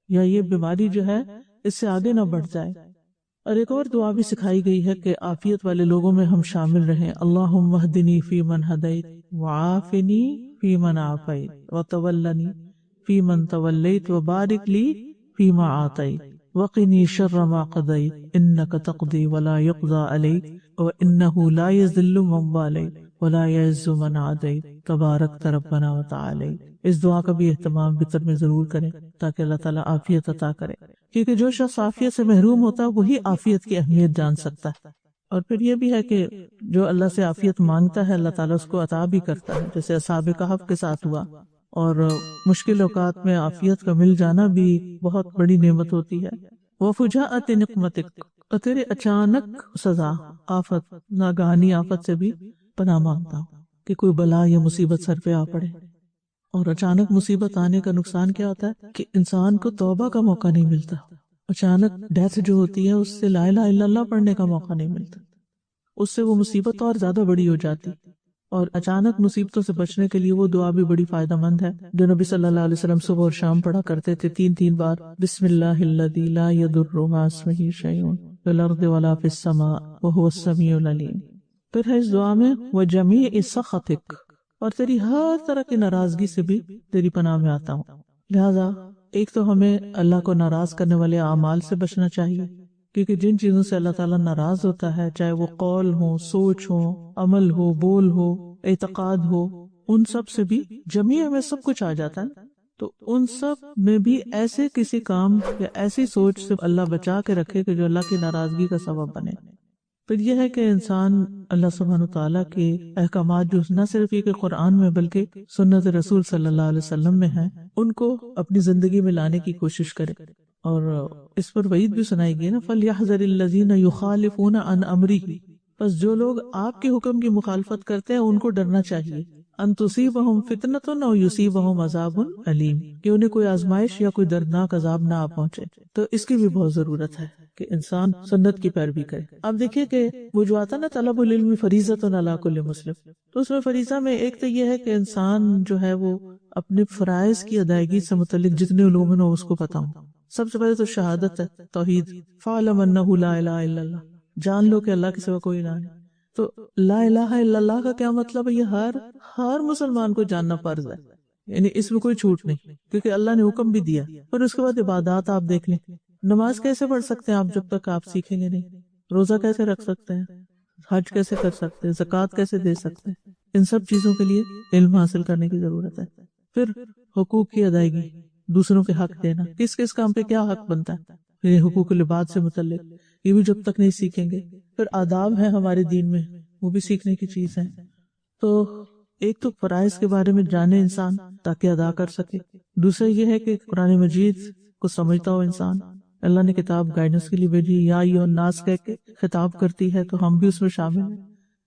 یا یہ بیماری جو ہے اس سے آگے نہ بڑھ جائے۔ اور ایک اور دعا بھی سکھائی گئی ہے کہ عافیت والے لوگوں میں ہم شامل رہیں، اللہم اہدنی فی من ہدیت، وعافنی فی من عافیت، وتولنی فی من تولیت، وبارک لی فیما آتیت، وقنی شر ما قضیت، انک تقضی ولا یقضی علیک، وانہ لا یذل من والیت ولا یعز من عادیت، تبارک ربنا وتعالیت۔ اس دعا کا بھی اہتمام بطر میں ضرور کریں تاکہ اللہ تعالیٰ عافیت عطا کرے، کیونکہ جو شخص عافیت سے محروم ہوتا ہے وہی عافیت کی اہمیت جان سکتا ہے۔ اور پھر یہ بھی ہے کہ جو اللہ سے عافیت مانگتا ہے اللہ تعالیٰ اس کو عطا بھی کرتا ہے، جیسے اصحاب کہف کے ساتھ ہوا۔ اور مشکل اوقات میں عافیت کا مل جانا بھی بہت بڑی نعمت ہوتی ہے۔ وفجاءت نقمتک، اور تیرے اچانک سزا، آفت، ناگہانی آفت سے بھی پناہ مانگتا ہوں کہ کوئی بلا یا مصیبت سر پہ آ پڑے۔ اور اچانک مصیبت آنے کا نقصان کیا ہوتا ہے کہ انسان کو توبہ کا موقع نہیں ملتا، اچانک ڈیتھ جو ہوتی ہے اس سے لا الہ الا اللہ پڑھنے کا موقع نہیں ملتا، اس سے وہ مصیبت اور زیادہ بڑی ہو جاتی۔ اور اچانک مصیبتوں سے بچنے کے لیے وہ دعا بھی بڑی فائدہ مند ہے جو نبی صلی اللہ علیہ وسلم صبح اور شام پڑھا کرتے تھے 3 بار، بسم اللہ الذی لا یضر مع اسمہ شیء فی الارض ولا فی السماء وہو السمیع العلیم۔ پھر ہے اس دعا میں وجمیع سخطک، اور تیری ہر طرح کی ناراضگی سے بھی تیری پناہ میں آتا ہوں۔ لہذا ایک تو ہمیں اللہ کو ناراض کرنے والے اعمال سے بچنا چاہیے، کیونکہ جن چیزوں سے اللہ تعالیٰ ناراض ہوتا ہے، چاہے وہ قول ہو، سوچ ہو، عمل ہو، بول ہو، اعتقاد ہو، ان سب سے بھی جمیع میں سب کچھ آ جاتا ہے۔ تو ان سب میں بھی ایسے کسی کام یا ایسی سوچ سے اللہ بچا کے رکھے کہ جو اللہ کی ناراضگی کا سبب بنے۔ پھر یہ ہے کہ انسان اللہ سبحانہ تعالیٰ کے احکامات جو نہ صرف یہ کہ قرآن میں بلکہ سنت رسول صلی اللہ علیہ وسلم میں ہیں ان کو اپنی زندگی میں لانے کی کوشش کرے۔ اور اس پر وعید بھی سنائی گئی نا، فَلْيَحْذَرِ الَّذِينَ يُخَالِفُونَ عَنْ أَمْرِهِ، بس جو لوگ آپ کے حکم کی مخالفت کرتے ہیں ان کو ڈرنا چاہیے، ان تصیبہم فتنۃ او یصیبہم عذاب علیم، کہ انہیں کوئی آزمائش یا کوئی دردناک عذاب نہ آ پہنچے۔ تو اس کی بھی بہت ضرورت ہے کہ انسان سنت کی پیروی کرے۔ اب دیکھیے کہ وہ جو آتا نا طلب العلم فریضۃ علی کل مسلم، تو اس میں فریضہ میں ایک تو یہ ہے کہ انسان جو ہے وہ اپنے فرائض کی ادائیگی سے متعلق جتنے علوم ہیں اس کو پتہ ہوں۔ سب سے پہلے تو شہادت ہے، توحید، فَاعْلَمْ أَنَّهُ لَا إِلَهَ إِلَّا اللَّهُ، جان لو کہ اللہ کے سوا کوئی الہ نہیں۔ تو لا الہ الا اللہ کا کیا مطلب ہے؟ یہ ہر مسلمان کو جاننا فرض ہے، یعنی اس میں کوئی چھوٹ نہیں، کیونکہ اللہ نے حکم بھی دیا۔ پھر اس کے بعد عبادات آپ دیکھ لیں، نماز کیسے پڑھ سکتے ہیں آپ جب تک آپ سیکھیں گے نہیں؟ روزہ کیسے رکھ سکتے ہیں؟ حج کیسے کر سکتے ہیں؟ زکوٰۃ کیسے دے سکتے ہیں؟ ان سب چیزوں کے لیے علم حاصل کرنے کی ضرورت ہے۔ پھر حقوق کی ادائیگی، دوسروں کے حق دینا، کس کس کام پہ کیا حق بنتا ہے، یہ حقوق العباد سے متعلق، یہ بھی جب تک نہیں سیکھیں گے۔ پھر آداب ہیں ہمارے دین میں، وہ بھی سیکھنے کی چیز ہے۔ تو ایک تو فرائض کے بارے میں جانے انسان تاکہ ادا کر سکے، دوسرا یہ ہے کہ قرآن مجید کو سمجھتا ہو انسان۔ اللہ نے کتاب گائیڈنس کے لیے بھیجی، یا ایھا الناس کہہ کے خطاب کرتی ہے، تو ہم بھی اس میں شامل ہیں۔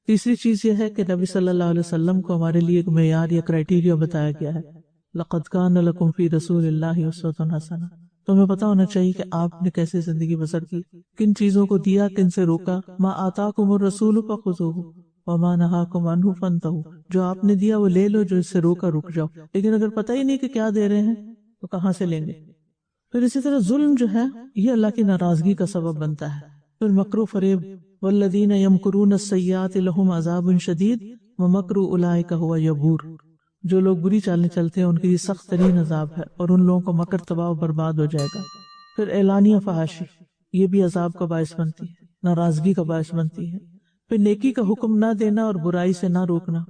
تیسری چیز یہ ہے کہ نبی صلی اللہ علیہ وسلم کو ہمارے لیے ایک معیار یا کرائیٹیریا بتایا گیا ہے، لَقَدْ كَانَ لَكُمْ فِي رَسُولِ اللَّهِ أُسْوَةٌ حَسَنَةٌ۔ تو ہمیں پتہ ہونا چاہیے کہ آپ نے کیسے زندگی بسر کی، کن چیزوں کو دیا، کن سے روکا۔ مَا آتَاكُمُ الرَّسُولُ فَخُذُوهُ وَمَا نَهَاكُمْ عَنْهُ فَانْتَهُوا، جو آپ نے دیا وہ لے لو، جو اس سے روکا رک جاؤ۔ لیکن اگر پتہ ہی نہیں کہ کیا دے رہے ہیں تو کہاں سے لیں گے؟ پھر اسی طرح ظلم جو ہے یہ اللہ کی ناراضگی کا سبب بنتا ہے۔ پھر مکر و فریب، وَالَّذِينَ يَمْكُرُونَ السَّيِّئَاتِ لَهُمْ عَذَابٌ شَدِيدٌ وَمَكْرُ أُولَٰئِكَ هُوَ يَبُورُ، جو لوگ بری چالیں چلتے ہیں ان کے لیے سخت ترین عذاب ہے، اور ان لوگوں کا مکر تباہ و برباد ہو جائے گا۔ پھر اعلانیہ فحاشی، یہ بھی عذاب کا باعث بنتی ہے، ناراضگی کا باعث بنتی ہے۔ پھر نیکی کا حکم نہ دینا اور برائی سے نہ روکنا۔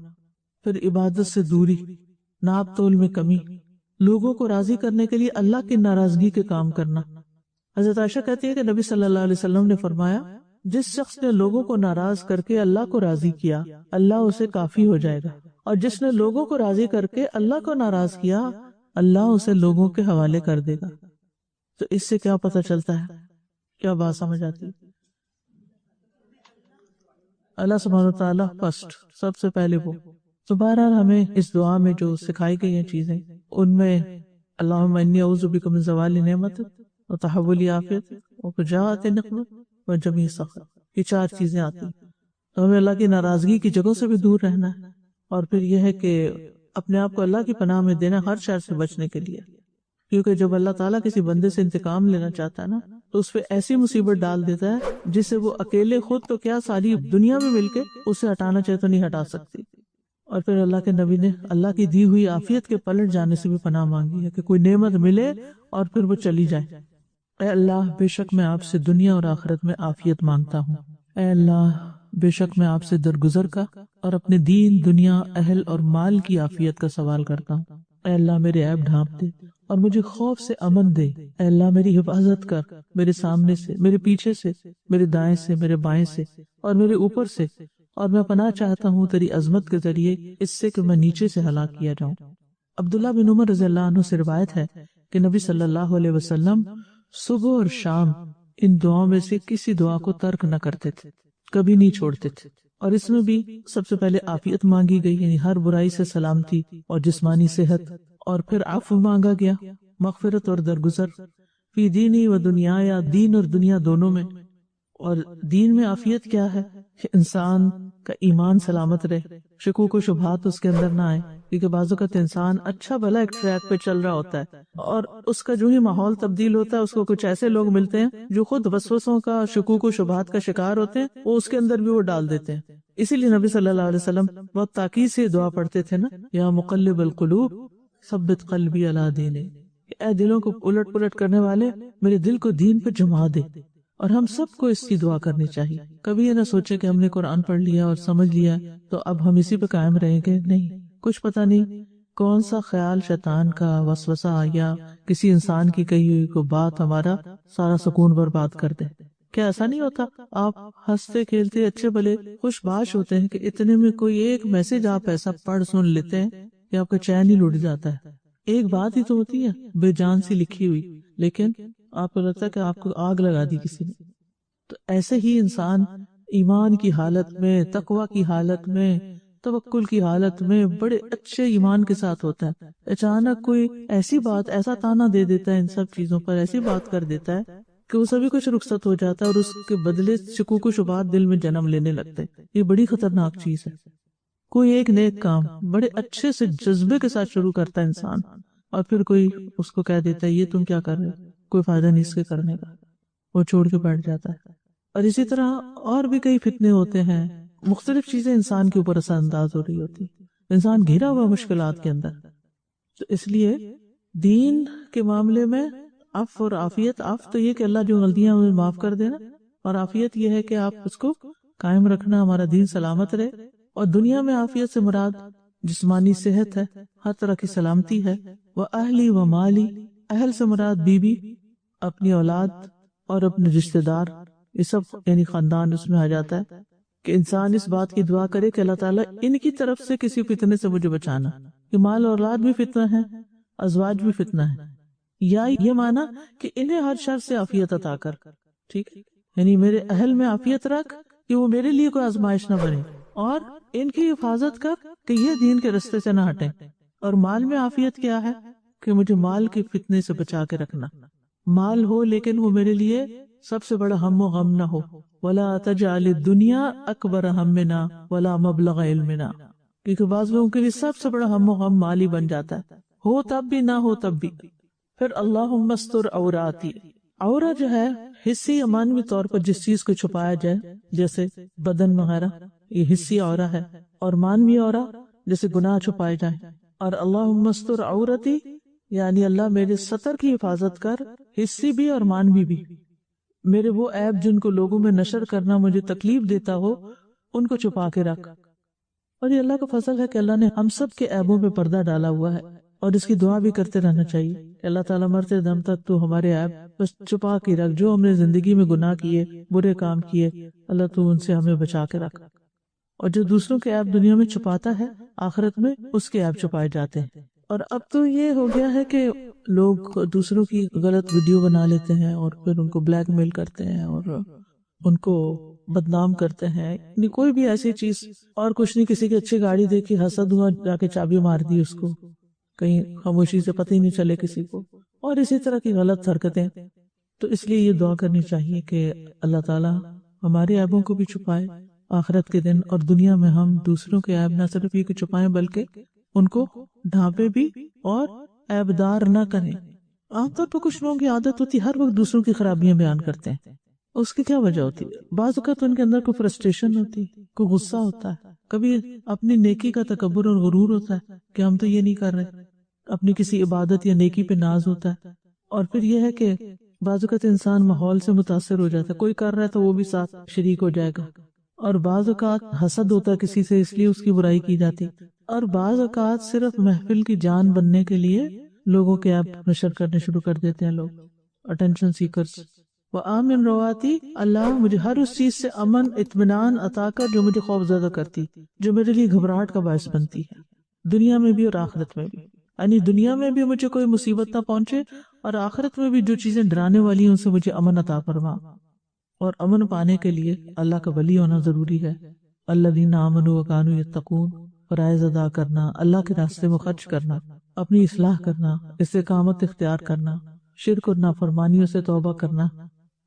پھر عبادت سے دوری، ناپ تول میں کمی، لوگوں کو راضی کرنے کے لیے اللہ کی ناراضگی کے کام کرنا۔ حضرت عائشہ کہتی ہے کہ نبی صلی اللہ علیہ وسلم نے فرمایا، جس شخص نے لوگوں کو ناراض کر کے اللہ کو راضی کیا اللہ اسے کافی ہو جائے گا، اور جس نے لوگوں کو راضی کر کے اللہ کو ناراض کیا اللہ اسے لوگوں کے حوالے کر دے گا۔ تو اس سے کیا پتہ چلتا ہے، کیا بات سمجھ آتی ہے؟ اللہ سبحانہ وتعالیٰ فرسٹ، سب سے پہلے وہ۔ تو بہرحال ہمیں اس دعا میں جو سکھائی گئی ہیں چیزیں، ان میں اللہم انی اعوذ بک من زوال نعمت وتحول عافیت وفجاءۃ نقمت وجمیع سخط، یہ چار چیزیں آتی ہیں۔ تو ہمیں اللہ کی ناراضگی کی جگہوں سے بھی دور رہنا ہے، اور پھر یہ ہے کہ اپنے آپ کو اللہ کی پناہ میں دینا ہر شر سے بچنے کے لیے، کیونکہ جب اللہ تعالیٰ کسی بندے سے انتقام لینا چاہتا ہے نا تو اس پہ ایسی مصیبت ڈال دیتا ہے جس سے وہ اکیلے خود تو کیا ساری دنیا میں مل کے اسے ہٹانا چاہے تو نہیں ہٹا سکتی۔ اور پھر اللہ کے نبی نے اللہ کی دی ہوئی عافیت کے پلٹ جانے سے بھی پناہ مانگی ہے کہ کوئی نعمت ملے اور پھر وہ چلی جائے۔ اے اللہ بے شک میں آپ سے دنیا اور آخرت میں عافیت مانگتا ہوں۔ اے اللہ بے شک میں آپ سے درگزر کا اور اپنے دین، دنیا، اہل اور مال کی عافیت کا سوال کرتا ہوں۔ اے اللہ میرے عیب ڈھانپ دے اور مجھے خوف سے امن دے۔ اے اللہ میری حفاظت کر، میرے سامنے سے، میرے پیچھے سے، میرے دائیں سے، میرے بائیں سے اور میرے اوپر سے، اور میں پناہ چاہتا ہوں تیری عظمت کے ذریعے اس سے کہ میں نیچے سے ہلاک کیا جاؤں۔ عبداللہ بن عمر رضی اللہ عنہ سے روایت ہے کہ نبی صلی اللہ علیہ وسلم صبح اور شام ان دعاؤں میں سے کسی دعا کو ترک نہ کرتے تھے، کبھی نہیں چھوڑتے تھے۔ اور اس میں بھی سب سے پہلے عافیت مانگی گئی، یعنی ہر برائی سے سلامتی اور جسمانی صحت، اور پھر عفو مانگا گیا، مغفرت اور درگزر، فی دینی و دنیا، یا دین اور دنیا دونوں میں۔ اور دین میں عافیت کیا ہے کہ انسان کا ایمان سلامت رہے، شکوک و شبہات اس کے اندر نہ آئے، کیونکہ بعض اوقات انسان اچھا بھلا ایک ٹریک پہ چل رہا ہوتا ہے اور اس کا جو ہی ماحول تبدیل ہوتا ہے اس کو کچھ ایسے لوگ ملتے ہیں جو خود وسوسوں کا، شکوک و شبہات کا شکار ہوتے ہیں، وہ اس کے اندر بھی وہ ڈال دیتے ہیں۔ اسی لیے نبی صلی اللہ علیہ وسلم بہت تاکید سے دعا پڑھتے تھے نا، یا مقلب القلوب ثبت قلبی علی دینے، اے دلوں کو الٹ پلٹ کرنے والے میرے دل کو دین پہ جما دے۔ اور ہم سب کو اس کی دعا کرنی چاہیے۔ کبھی یہ نہ سوچے کہ ہم نے قرآن پڑھ لیا اور سمجھ لیا تو اب ہم اسی پہ قائم رہیں گے، نہیں، کچھ پتہ نہیں کون سا خیال شیطان کا وسوسہ آیا، کسی انسان کی کہی ہوئی کو بات ہمارا سارا سکون برباد کر دے۔ کیا ایسا نہیں ہوتا؟ آپ ہنستے کھیلتے اچھے بھلے خوش باش ہوتے ہیں کہ اتنے میں کوئی ایک میسج آپ ایسا پڑھ سن لیتے ہیں کہ آپ کا چین ہی لٹ جاتا ہے۔ ایک بات ہی تو ہوتی ہے بے جان سی لکھی ہوئی، لیکن آپ کو لگتا ہے کہ آپ کو آگ لگا دی کسی نے۔ تو ایسے ہی انسان ایمان کی حالت میں، تقوی کی حالت میں، توکل کی حالت میں بڑے اچھے ایمان کے ساتھ ہوتا ہے، اچانک کوئی ایسی بات، ایسا تانا دے دیتا ہے ان سب چیزوں پر، ایسی بات کر دیتا ہے کہ وہ سبھی کچھ رخصت ہو جاتا ہے اور اس کے بدلے شکوک و شبہات دل میں جنم لینے لگتے ہیں۔ یہ بڑی خطرناک چیز ہے۔ کوئی ایک نیک کام بڑے اچھے سے جذبے کے ساتھ شروع کرتا ہے انسان، اور پھر کوئی اس کو کہہ دیتا ہے یہ تم کیا کر رہے ہو، کوئی فائدہ نہیں اس کے کرنے کا، وہ چھوڑ کے بیٹھ جاتا ہے۔ اور اسی طرح اور بھی کئی فتنے ہوتے ہیں، مختلف چیزیں انسان کے اوپر اثر انداز ہو رہی ہوتی، انسان گھرا ہوا مشکلات کے اندر۔ تو اس لیے دین کے معاملے میں عفو اور عافیت، عفو تو یہ کہ اللہ جو غلطیاں ہمیں معاف کر دینا، اور عافیت یہ ہے کہ آپ اس کو قائم رکھنا، ہمارا دین سلامت رہے۔ اور دنیا میں عافیت سے مراد جسمانی صحت ہے، ہر طرح کی سلامتی ہے۔ وہ اہلی و مالی، اہل سے مراد بیوی، اپنی اولاد اور اپنے رشتہ دار، یہ سب یعنی خاندان اس میں آ جاتا ہے کہ انسان اس بات کی دعا کرے کہ اللہ تعالیٰ ان کی طرف سے کسی فتنے سے مجھے بچانا، کہ مال اور اولاد بھی فتنہ ہے، ازواج بھی فتنہ ہے، یا یہ مانا کہ انہیں ہر شر سے عافیت عطا کر، ٹھیک، یعنی میرے اہل میں عافیت رکھ کہ وہ میرے لیے کوئی آزمائش نہ بنے، اور ان کی حفاظت کر کہ یہ دین کے رستے سے نہ ہٹیں۔ اور مال میں عافیت کیا ہے کہ مجھے مال کے فتنے سے بچا کے رکھنا، مال ہو لیکن وہ میرے لیے سب سے بڑا ہم و غم نہ ہو۔ وَلَا تَجْعَلِ الدُّنْيَا أَكْبَرَ هَمِّنَا وَلَا مَبْلَغَ عِلْمِنَا، کیونکہ بعض لوگوں کے لیے سب سے بڑا ہم و غم مال ہی بن جاتا ہے، ہو تب بھی نہ ہو تب بھی۔ پھر اللہم استر عوراتی، عورہ جو ہے حصی یا معنوی طور پر جس چیز کو چھپایا جائے، جیسے بدن وغیرہ، یہ حصی عورہ ہے، اور معنوی عورہ جیسے گناہ چھپائے جائیں۔ اور اللہم استر عورتی یعنی اللہ میرے سطر کی حفاظت کر، حصی بھی اور معنوی بھی، میرے وہ عیب جن کو لوگوں میں نشر کرنا مجھے تکلیف دیتا ہو ان کو چھپا کے رکھ۔ اور یہ اللہ کا فضل ہے کہ اللہ نے ہم سب کے عیبوں پہ پردہ ڈالا ہوا ہے، اور اس کی دعا بھی کرتے رہنا چاہیے کہ اللہ تعالیٰ مرتے دم تک تو ہمارے عیب بس چھپا کے رکھ، جو ہم نے زندگی میں گناہ کیے، برے کام کیے، اللہ تو ان سے ہمیں بچا کے رکھ۔ اور جو دوسروں کے عیب دنیا میں چھپاتا ہے، آخرت میں اس کے عیب چھپائے جاتے ہیں۔ اور اب تو یہ ہو گیا ہے کہ لوگ دوسروں کی غلط ویڈیو بنا لیتے ہیں اور پھر ان کو بلیک میل کرتے ہیں اور ان کو بدنام کرتے ہیں، یعنی کوئی بھی ایسی چیز، اور کچھ نہیں، کسی کی اچھی گاڑی دیکھی، حسد ہوا، جا کے چابی مار دی اس کو، کہیں خاموشی سے پتہ ہی نہیں چلے کسی کو، اور اسی طرح کی غلط حرکتیں۔ تو اس لیے یہ دعا کرنی چاہیے کہ اللہ تعالیٰ ہمارے عیبوں کو بھی چھپائے آخرت کے دن، اور دنیا میں ہم دوسروں کے عیب نہ صرف یہ کہ چھپائیں بلکہ ان کو ڈھانپے بھی اور عیبدار نہ کریں۔ عام طور پر کچھ لوگوں کی عادت ہوتی ہے ہر وقت دوسروں کی خرابیاں بیان کرتے ہیں، اس کی کیا وجہ ہوتی ہے؟ بعض اوقات ان کے اندر کوئی فرسٹریشن ہوتی ہے، کوئی غصہ ہوتا ہے، کبھی اپنی نیکی کا تکبر اور غرور ہوتا ہے کہ ہم تو یہ نہیں کر رہے، اپنی کسی عبادت یا نیکی پہ ناز ہوتا ہے، اور پھر یہ ہے کہ بعض اوقات انسان ماحول سے متاثر ہو جاتا ہے، کوئی کر رہا ہے تو وہ بھی ساتھ شریک ہو جائے گا، اور بعض اوقات حسد ہوتا ہے کسی سے، اس لیے اس کی برائی کی جاتی، اور بعض اوقات صرف محفل کی جان بننے کے لیے لوگوں کے ایپ نشر کرنے شروع کر دیتے ہیں لوگ، اٹینشن سیکرز۔ وآمن رواتی، اللہ مجھے ہر اس چیز سے امن اطمینان عطا کر جو مجھے خوف زدہ کرتی، جو میرے لیے گھبراہٹ کا باعث بنتی ہے، دنیا میں بھی اور آخرت میں بھی، یعنی دنیا میں بھی مجھے کوئی مصیبت نہ پہنچے، اور آخرت میں بھی جو چیزیں ڈرانے والی ہیں ان سے مجھے امن عطا فرما۔ اور امن پانے کے لیے اللہ کا ولی ہونا ضروری ہے۔ الذین آمنوا وکانوا یتقون، فرائض ادا کرنا، اللہ کے راستے میں خرچ کرنا، اپنی اصلاح کرنا، استقامت اختیار کرنا، شرک اور نافرمانیوں سے توبہ کرنا،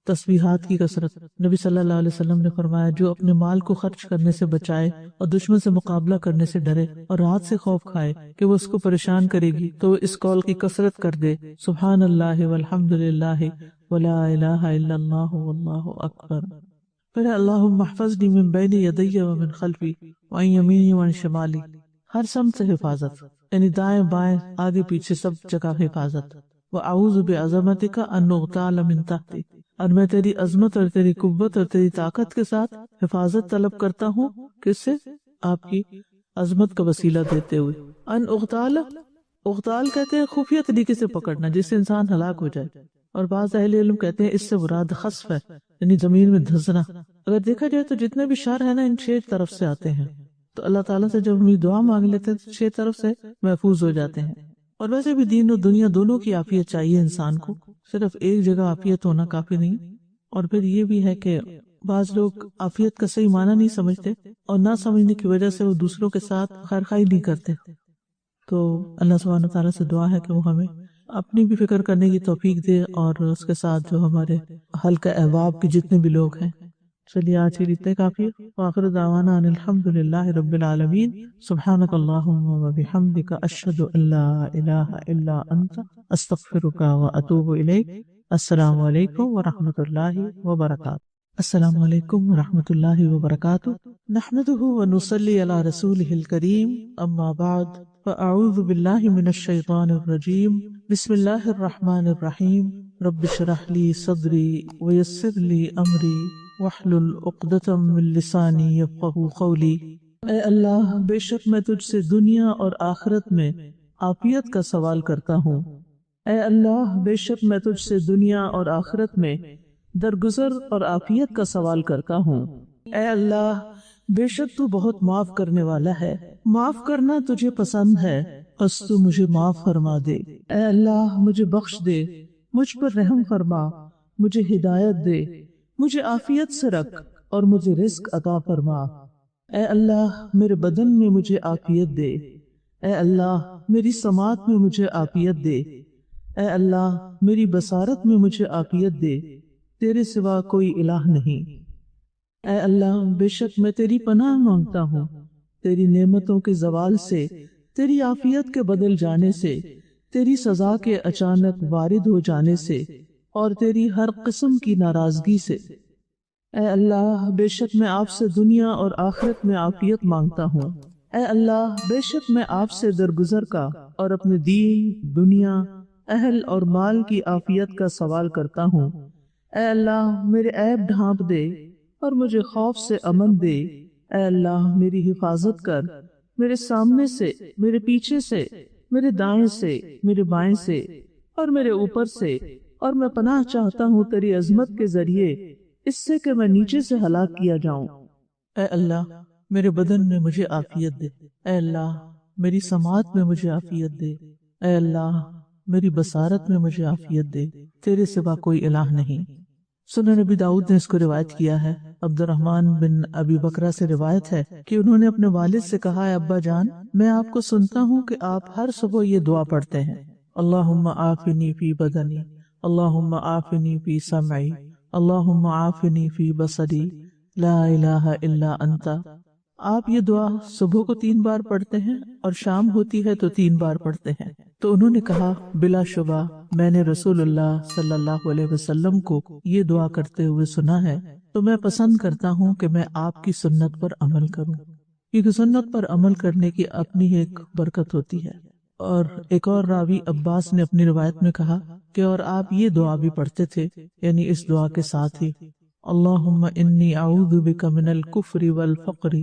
تسبیحات کی کثرت۔ نبی صلی اللہ علیہ وسلم نے فرمایا جو اپنے مال کو خرچ کرنے سے بچائے اور دشمن سے مقابلہ کرنے سے ڈرے اور رات سے خوف کھائے کہ وہ اس کو پریشان کرے گی، تو وہ اس قول کی کثرت کر دے، سبحان اللہ والحمد للہ ولا الہ الا اللہ واللہ اکبر۔ پھر اللہم احفظنی من بین یدی ومن خلفی وعن یمینی وعن شمالی، ہر سمت سے حفاظت، یعنی دائیں بائیں آگے پیچھے سب جگہ حفاظت۔ وَأَعُوذُ بِعَظَمَتِكَ أَن نُغْتَالَ مِن تَحْتِي، اور میں تیری عظمت اور تیری قوت اور تیری طاقت کے ساتھ حفاظت طلب کرتا ہوں، کس سے؟ آپ کی عظمت کا وسیلہ دیتے ہوئے، ان اغتال، اغتال کہتے ہیں خفیہ طریقے سے پکڑنا جس سے انسان ہلاک ہو جائے، اور بعض اہل علم کہتے ہیں اس سے مراد خسف ہے، یعنی زمین میں دھنسنا۔ اگر دیکھا جائے تو جتنے بھی شر ہے نا ان 6 طرف سے آتے ہیں، تو اللہ تعالیٰ سے جب ہم یہ دعا مانگ لیتے ہیں تو 6 طرف سے محفوظ ہو جاتے ہیں۔ اور ویسے بھی دین و دنیا دونوں کی عافیت چاہیے انسان کو، صرف ایک جگہ عافیت ہونا کافی نہیں۔ اور پھر یہ بھی ہے کہ بعض لوگ عافیت کا صحیح معنی نہیں سمجھتے، اور نہ سمجھنے کی وجہ سے وہ دوسروں کے ساتھ خیرخواہی نہیں کرتے۔ تو اللہ سبحانہ تعالیٰ سے دعا ہے کہ وہ ہمیں اپنی بھی فکر کرنے کی توفیق دے، اور اس کے ساتھ جو ہمارے حلقہ احباب کے جتنے بھی لوگ ہیں۔ چلیے آج کے لیے اتنے کافی ہے۔ وآخر دعوانا ان الحمد للہ رب العالمین۔ سبحانک اللہم وبحمدک، اشہد ان لا الہ الا انت، استغفرک واتوب الیک۔ السلام علیکم ورحمۃ اللہ وبرکاتہ۔ السلام علیکم ورحمۃ اللہ وبرکاتہ۔ نحمدہ ونصلی علی رسولہ الکریم، اما بعد فاعوذ باللہ من الشیطان الرجیم، بسم اللہ الرحمن الرحیم۔ رب اشرح لی صدری ویسر لی امری واحلل عقدۃ من لسانی یفقہوا قولی۔ اے اللہ، بے شک میں تجھ سے دنیا اور آخرت میں عافیت کا سوال کرتا ہوں۔ اے اللہ، بے شک میں تجھ سے دنیا اور آخرت میں درگزر اور عافیت کا سوال کرتا ہوں۔ اے اللہ، بے شک تو بہت معاف کرنے والا ہے، معاف کرنا تجھے پسند ہے، بس تو مجھے معاف فرما دے۔ اے اللہ، مجھے بخش دے، مجھ پر رحم فرما، مجھے ہدایت دے، مجھے عافیت سے رکھ اور مجھے رزق عطا فرما۔ اے اللہ، میرے بدن میں مجھے عافیت دے۔ اے اللہ، میری سماعت میں مجھے عافیت دے۔ اے اللہ، میری بصارت میں مجھے عافیت دے، تیرے سوا کوئی الہ نہیں۔ اے اللہ، بے شک میں تیری پناہ مانگتا ہوں تیری نعمتوں کے زوال سے، تیری عافیت کے بدل جانے سے، تیری سزا کے اچانک وارد ہو جانے سے، اور تیری ہر قسم کی ناراضگی سے۔ اے اللہ، بے شک میں آپ سے دنیا اور آخرت میں عافیت مانگتا ہوں۔ اے اللہ، بے شک میں آپ سے درگزر کا اور اپنے دین، دنیا، اہل اور مال کی عافیت کا سوال کرتا ہوں۔ اے اللہ، میرے عیب ڈھانپ دے اور مجھے خوف سے امن دے۔ اے اللہ، میری حفاظت کر، میرے سامنے سے، میرے پیچھے سے، میرے دائیں سے، میرے بائیں سے اور میرے اوپر سے، اور میں پناہ چاہتا ہوں تیری عظمت کے ذریعے اس سے کہ میں نیچے سے ہلاک کیا جاؤں۔ اے اللہ، میرے بدن میں مجھے عافیت دے۔ اے اللہ، میری سماعت میں مجھے عافیت دے۔ اے اللہ، میری بصارت میں مجھے عافیت دے، تیرے سوا کوئی الہ نہیں۔ سنن نبی داؤد نے اس کو روایت کیا ہے۔ عبد الرحمن بن ابی بکرہ سے روایت ہے کہ انہوں نے اپنے والد سے کہا، ابا جان، میں آپ کو سنتا ہوں کہ آپ ہر صبح یہ دعا پڑھتے ہیں، اللہم عافنی فی بدنی، اللہم عافنی فی سمعی، اللہم عافنی فی بصری، لا الہ الا انت۔ آپ یہ دعا صبح کو 3 بار پڑھتے ہیں اور شام ہوتی ہے تو 3 بار پڑھتے ہیں۔ تو انہوں نے کہا، بلا شبہ میں نے رسول اللہ صلی اللہ علیہ وسلم کو یہ دعا کرتے ہوئے سنا ہے، تو میں پسند کرتا ہوں کہ میں آپ کی سنت پر عمل کروں، کیونکہ سنت پر عمل کرنے کی اپنی ایک برکت ہوتی ہے۔ اور ایک اور راوی عباس نے اپنی روایت میں کہا کہ اور آپ یہ دعا بھی پڑھتے تھے، یعنی اس دعا کے ساتھ ہی، اللہم انی اعوذ بک من الکفر والفقر